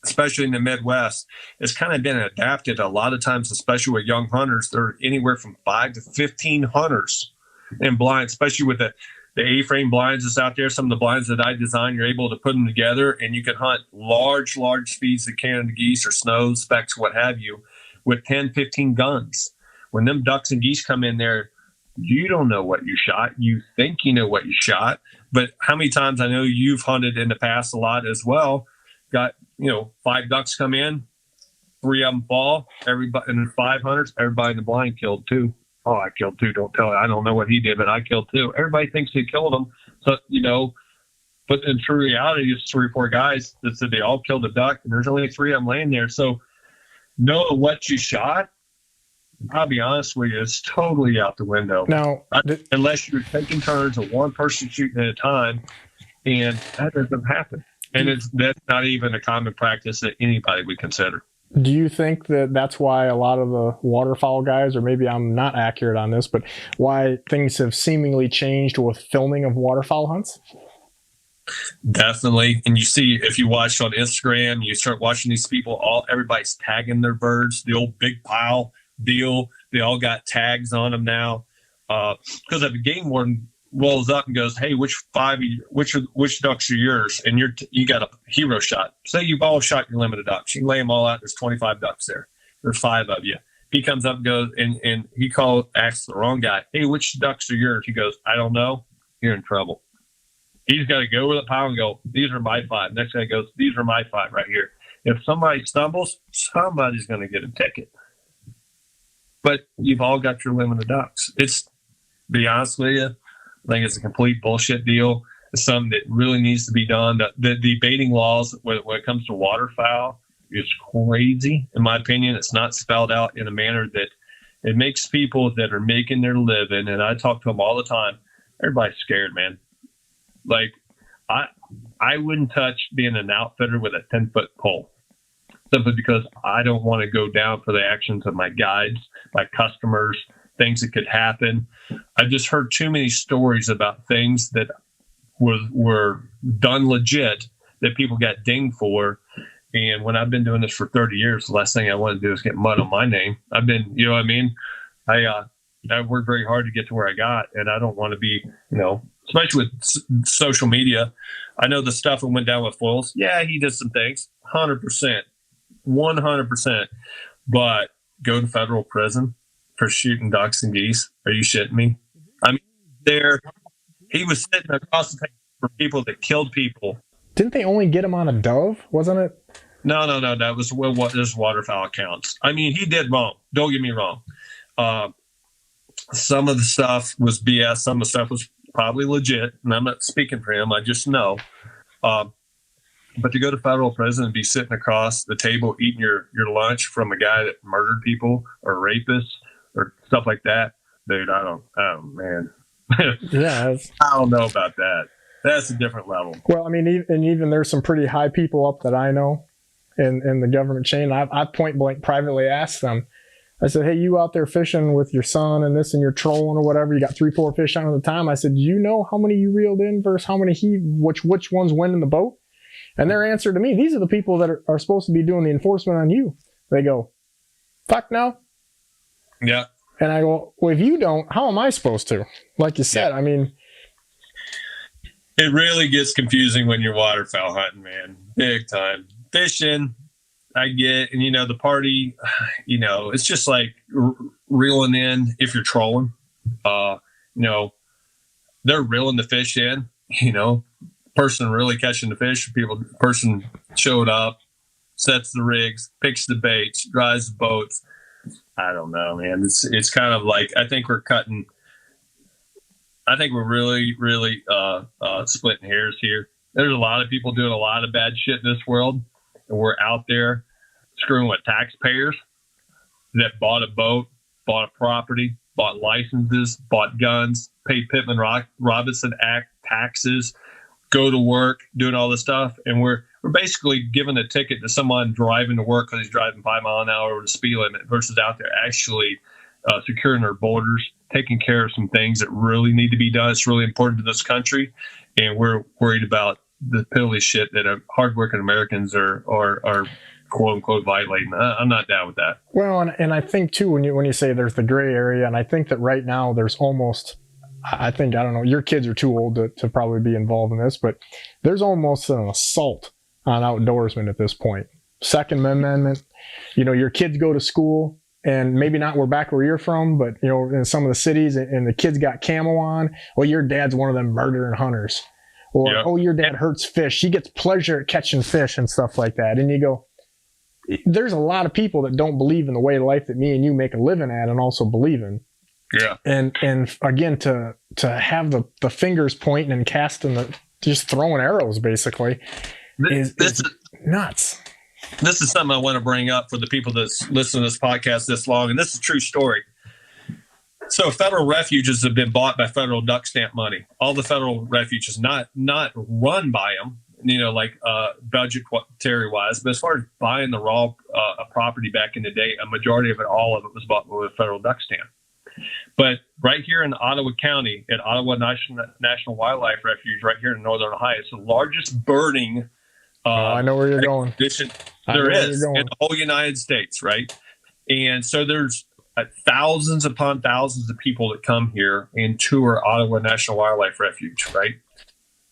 especially in the Midwest, it's kind of been adapted. A lot of times, especially with young hunters, there are anywhere from 5 to 15 hunters in blinds, especially with the A-frame blinds that's out there. Some of the blinds that I design, you're able to put them together, and you can hunt large speeds of Canada geese or snows, specks, what have you, with 10, 15 guns. When them ducks and geese come in there, you don't know what you shot. You think you know what you shot, but how many times, I know you've hunted in the past a lot as well, got 5 ducks come in, 3 of them fall, everybody, and 5 hunters, everybody in the blind killed 2. Oh, I killed 2. Don't tell it. I don't know what he did, but I killed 2. Everybody thinks he killed them. So, but in true reality, it's 3 or 4 guys that said they all killed a duck, and there's only 3 of them laying there. So know what you shot. I'll be honest with you, it's totally out the window. Now, unless you're taking turns of one person shooting at a time, and that doesn't happen. And that's not even a common practice that anybody would consider. Do you think that that's why a lot of the waterfowl guys, or maybe I'm not accurate on this, but why things have seemingly changed with filming of waterfowl hunts? Definitely. And you see, if you watch on Instagram, you start watching these people, everybody's tagging their birds, the old big pile deal. They all got tags on them now. Because if a game warden rolls up and goes, hey, which ducks are yours? And you got a hero shot. Say you've all shot your limited ducks. You can lay them all out. There's 25 ducks there. There's 5 of you. He comes up and goes, and asks the wrong guy, hey, which ducks are yours? He goes, I don't know. You're in trouble. He's got to go with a pile and go, these are my 5. Next guy goes, these are my 5 right here. If somebody stumbles, somebody's going to get a ticket. But you've all got your limit of ducks. It's, to be honest with you, I think it's a complete bullshit deal. It's something that really needs to be done. The baiting laws when it comes to waterfowl is crazy, in my opinion. It's not spelled out in a manner that it makes people that are making their living, and I talk to them all the time, everybody's scared, man. Like, I wouldn't touch being an outfitter with a 10-foot pole, simply because I don't want to go down for the actions of my guides, my customers, things that could happen. I've just heard too many stories about things that were done legit that people got dinged for. And when I've been doing this for 30 years, the last thing I want to do is get mud on my name. I've been, you know what I mean? I worked very hard to get to where I got, and I don't want to be, especially with social media. I know the stuff that went down with Foils. Yeah, he did some things, 100%, 100%. But go to federal prison for shooting ducks and geese? Are you shitting me? I mean, he was sitting across the table for people that killed people. Didn't they only get him on a dove? Wasn't it? No. That was what this waterfowl counts. I mean, he did wrong. Don't get me wrong. Some of the stuff was BS. Some of the stuff was probably legit, and I'm not speaking for him. I just know. But to go to federal prison and be sitting across the table eating your lunch from a guy that murdered people or rapists or stuff like that, dude, man. Yeah. I don't know about that. That's a different level. Well, I mean, even there's some pretty high people up that I know in the government chain. I point blank privately asked them. I said, hey, you out there fishing with your son and this and you're trolling or whatever, you got 3-4 fish on at the time. I said, do you know how many you reeled in versus how many which ones went in the boat? And their answer to me, these are the people that are supposed to be doing the enforcement on you. They go, fuck no. Yeah. And I go, well, if you don't, how am I supposed to? Like you said, I mean. It really gets confusing when you're waterfowl hunting, man. Big time. Fishing, I get, and the party, it's just like reeling in if you're trolling. They're reeling the fish in, person really catching the fish, person showed up, sets the rigs, picks the baits, drives the boats. I don't know, man. It's kind of like, I think we're really, really splitting hairs here. There's a lot of people doing a lot of bad shit in this world, and we're out there screwing with taxpayers that bought a boat, bought a property, bought licenses, bought guns, paid Pittman Robertson Act taxes, go to work, doing all this stuff, and we're basically giving a ticket to someone driving to work because he's driving 5 miles an hour over the speed limit versus out there actually securing our borders, taking care of some things that really need to be done. It's really important to this country, and we're worried about the piddly shit that hardworking Americans are quote unquote violating. I'm not down with that. Well, and I think too, when you say there's the gray area, and I think that right now there's almost, I don't know, your kids are too old to probably be involved in this, but there's almost an assault on outdoorsmen at this point. Second Amendment, your kids go to school, and maybe not we're back where you're from, but in some of the cities, and the kids got camo on. Well, your dad's one of them murdering hunters. Or, oh, your dad hurts fish. He gets pleasure at catching fish and stuff like that. And you go, there's a lot of people that don't believe in the way of life that me and you make a living at and also believe in. Yeah. And again, to have the fingers pointing and casting just throwing arrows basically is nuts. This is something I want to bring up for the people that's listening to this podcast this long, and this is a true story. So federal refuges have been bought by federal duck stamp money. All the federal refuges, not run by them, budgetary wise, but as far as buying the raw property back in the day, a majority of it, all of it was bought with a federal duck stamp. But right here in Ottawa County, at Ottawa National Wildlife Refuge, right here in Northern Ohio, it's the largest birding I know where you're going. There is in the whole United States, right? And so there's thousands upon thousands of people that come here and tour Ottawa National Wildlife Refuge, right?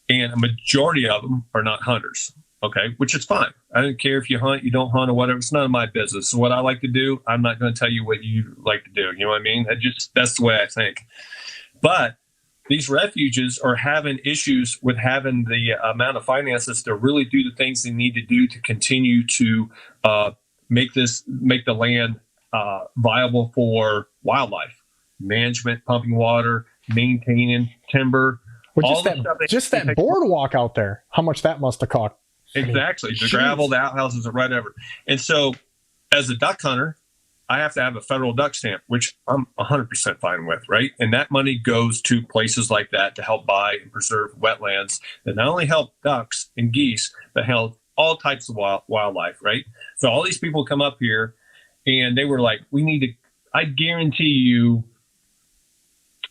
And a majority of them are not hunters. Okay, which is fine. I don't care if you hunt, you don't hunt, or whatever. It's none of my business. So what I like to do, I'm not going to tell you what you like to do. You know what I mean? That's the way I think. But these refuges are having issues with having the amount of finances to really do the things they need to do to continue to make the land viable for wildlife management, pumping water, maintaining timber. Well, just that boardwalk out there, how much that must have cost. Exactly. The gravel, the outhouses, or whatever. And so as a duck hunter, I have to have a federal duck stamp, which I'm 100% fine with, right? And that money goes to places like that to help buy and preserve wetlands that not only help ducks and geese, but help all types of wildlife, right? So all these people come up here and they were like, I guarantee you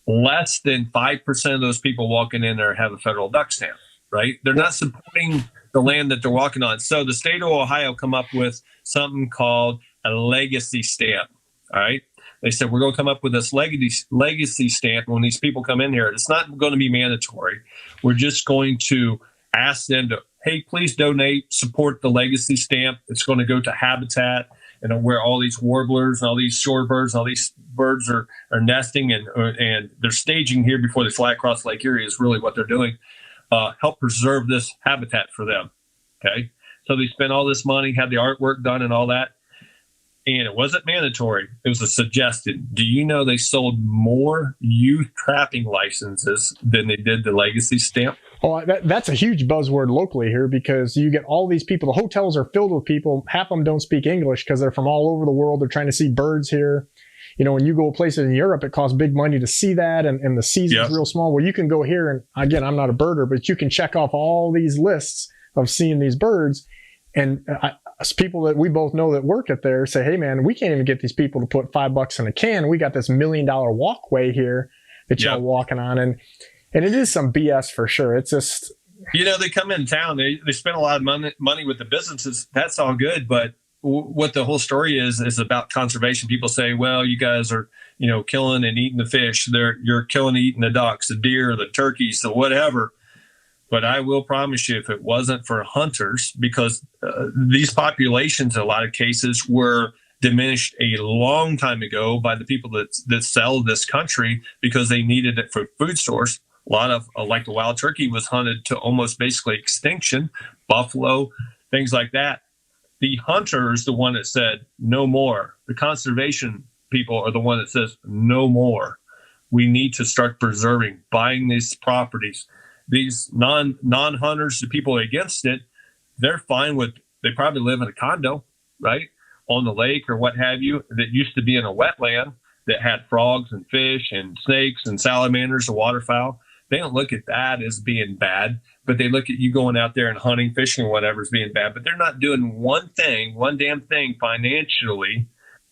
less than 5% of those people walking in there have a federal duck stamp, right? They're not supporting the land that they're walking on. So the state of Ohio come up with something called a legacy stamp. All right. They said, we're going to come up with this legacy stamp. When these people come in here, it's not going to be mandatory. We're just going to ask them to, hey, please donate, support the legacy stamp. It's going to go to habitat, and where all these warblers and all these shorebirds and all these birds are nesting and they're staging here before they fly across Lake Erie is really what they're doing. Help preserve this habitat for them. Okay. So they spent all this money, had the artwork done and all that. And it wasn't mandatory. It was a suggestion. Do you know they sold more youth trapping licenses than they did the legacy stamp? Oh, that's a huge buzzword locally here, because you get all these people. The hotels are filled with people. Half of them don't speak English because they're from all over the world. They're trying to see birds here. You know, when you go places in Europe, it costs big money to see that, and the season's real small. Well, you can go here, and again, I'm not a birder, but you can check off all these lists of seeing these birds. And people that we both know that work at there say, hey, man, we can't even get these people to put $5 in a can. We got this $1 million walkway here that y'all walking on. And it is some BS for sure. It's just... You know, they come in town, they spend a lot of money with the businesses. That's all good, but what the whole story is about conservation. People say, well, you guys are, you know, killing and eating the fish. You're killing and eating the ducks, the deer, the turkeys, the whatever. But I will promise you, if it wasn't for hunters, because these populations in a lot of cases were diminished a long time ago by the people that sell this country because they needed it for food source. A lot of, like the wild turkey was hunted to almost basically extinction, buffalo, things like that. The hunter is the one that said, no more. The conservation people are the one that says, no more. We need to start preserving, buying these properties. These non-hunters, the people against it, they're fine with, they probably live in a condo, right, on the lake or what have you, that used to be in a wetland that had frogs and fish and snakes and salamanders and waterfowl. They don't look at that as being bad, but they look at you going out there and hunting, fishing, or whatever as being bad. But they're not doing one damn thing financially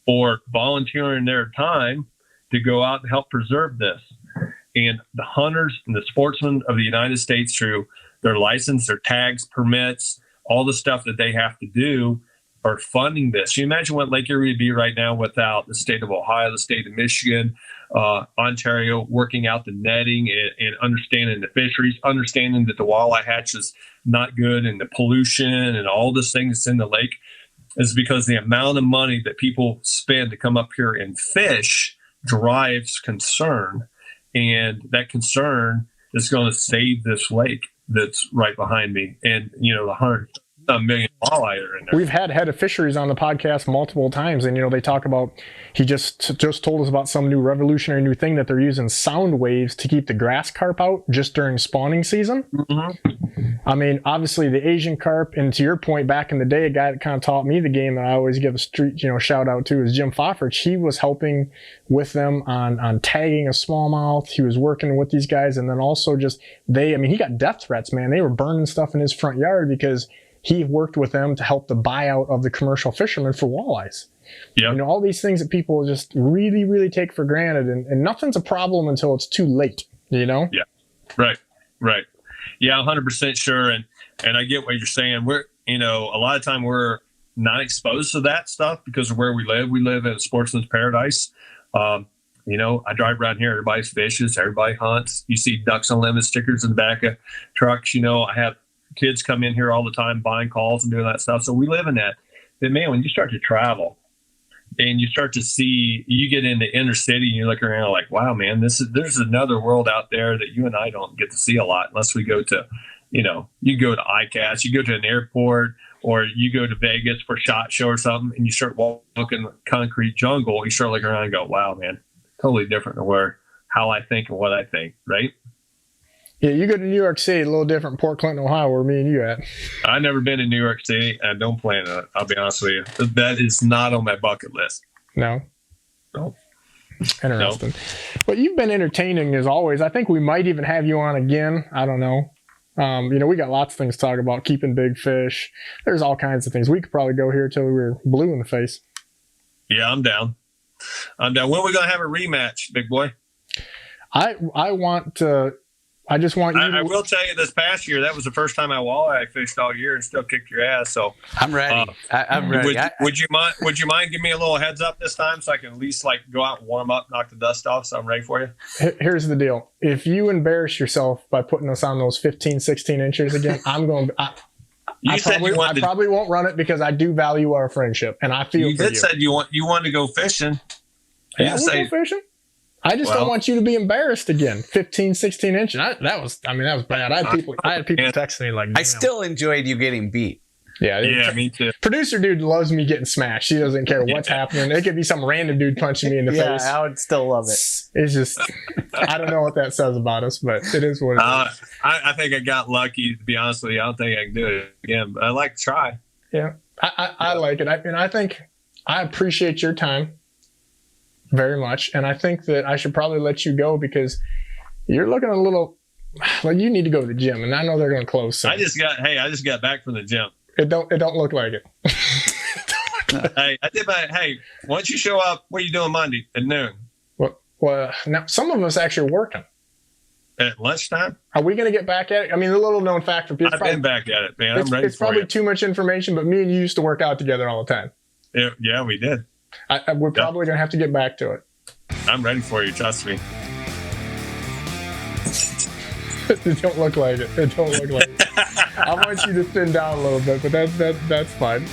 or volunteering their time to go out and help preserve this. And the hunters and the sportsmen of the United States, through their license, their tags, permits, all the stuff that they have to do, are funding this. You imagine what Lake Erie would be right now without the state of Ohio, the state of Michigan, Ontario working out the netting and understanding the fisheries, understanding that the walleye hatch is not good, and the pollution and all this thing that's in the lake is because the amount of money that people spend to come up here and fish drives concern. And that concern is going to save this lake that's right behind me. And, you know, the 100 million walleye are in there. We've had head of fisheries on the podcast multiple times, and, you know, they talk about, he just told us about some new revolutionary new thing that they're using sound waves to keep the grass carp out just during spawning season. Mm-hmm. I mean, obviously the Asian carp, and to your point, back in the day, a guy that kind of taught me the game that I always give a street, you know, shout out to is Jim Fofferich. He was helping with them on tagging a smallmouth. He was working with these guys, and then also just he got death threats, man. They were burning stuff in his front yard because he worked with them to help the buyout of the commercial fishermen for walleyes. Yeah, you know, all these things that people just really, really take for granted, and nothing's a problem until it's too late, you know? Yeah, right. Yeah, 100% sure. And I get what you're saying. We're, you know, a lot of time we're not exposed to that stuff because of where we live. We live in a sportsman's paradise. You know, I drive around here, everybody fishes, everybody hunts. You see ducks on limit stickers in the back of trucks. You know, I have kids come in here all the time buying calls and doing that stuff. So we live in that. But man, when you start to travel and you start to see, you get into inner city and you look around like, wow, man, there's another world out there that you and I don't get to see a lot unless we go to, you go to ICAST, you go to an airport, or you go to Vegas for SHOT Show or something, and you start walking concrete jungle. You start looking around and go, wow, man, totally different than how I think and what I think, right? Yeah, you go to New York City, a little different, Port Clinton, Ohio, where me and you at. I've never been to New York City. I don't plan on it. I'll be honest with you. That is not on my bucket list. No? No. Interesting. No. Well, you've been entertaining as always. I think we might even have you on again. I don't know. We got lots of things to talk about, keeping big fish. There's all kinds of things. We could probably go here till we were blue in the face. Yeah, I'm down. When are we going to have a rematch, big boy? I want to. I just want you. I will tell you, this past year, that was the first time I walleye fished all year and still kicked your ass. So I'm ready. I'm ready. Would you mind? Would you mind giving me a little heads up this time so I can at least go out and warm up, knock the dust off, so I'm ready for you? Here's the deal: if you embarrass yourself by putting us on those 15, 16 inches again, I'm going. I probably won't run it because I do value our friendship, and I feel. You did said you wanted to go fishing. Yeah, we'll go fishing. I just don't want you to be embarrassed again. 15, 16 inches. That was bad. I had people texting me like, I still enjoyed you getting beat. Yeah, me too. Producer dude loves me getting smashed. He doesn't care what's happening. It could be some random dude punching me in the face. Yeah, I would still love it. It's just, I don't know what that says about us, but it is what it is. I think I got lucky, to be honest with you. I don't think I can do it again, but I like to try. Yeah, I like it. I think I appreciate your time very much, and I think that I should probably let you go because you're looking a little like you need to go to the gym, and I know they're going to close soon. I just got back from the gym. It don't look like it. Hey, why don't you show up? What are you doing Monday at noon? Well, now some of us actually are working. At lunchtime? Are we going to get back at it? I mean, the little known fact for people. I've been back at it, man. I'm ready for it. It's probably too much information, but me and you used to work out together all the time. Yeah, we did. We're probably going to have to get back to it. I'm ready for you. Trust me. It don't look like it. I want you to thin down a little bit, but that's fine.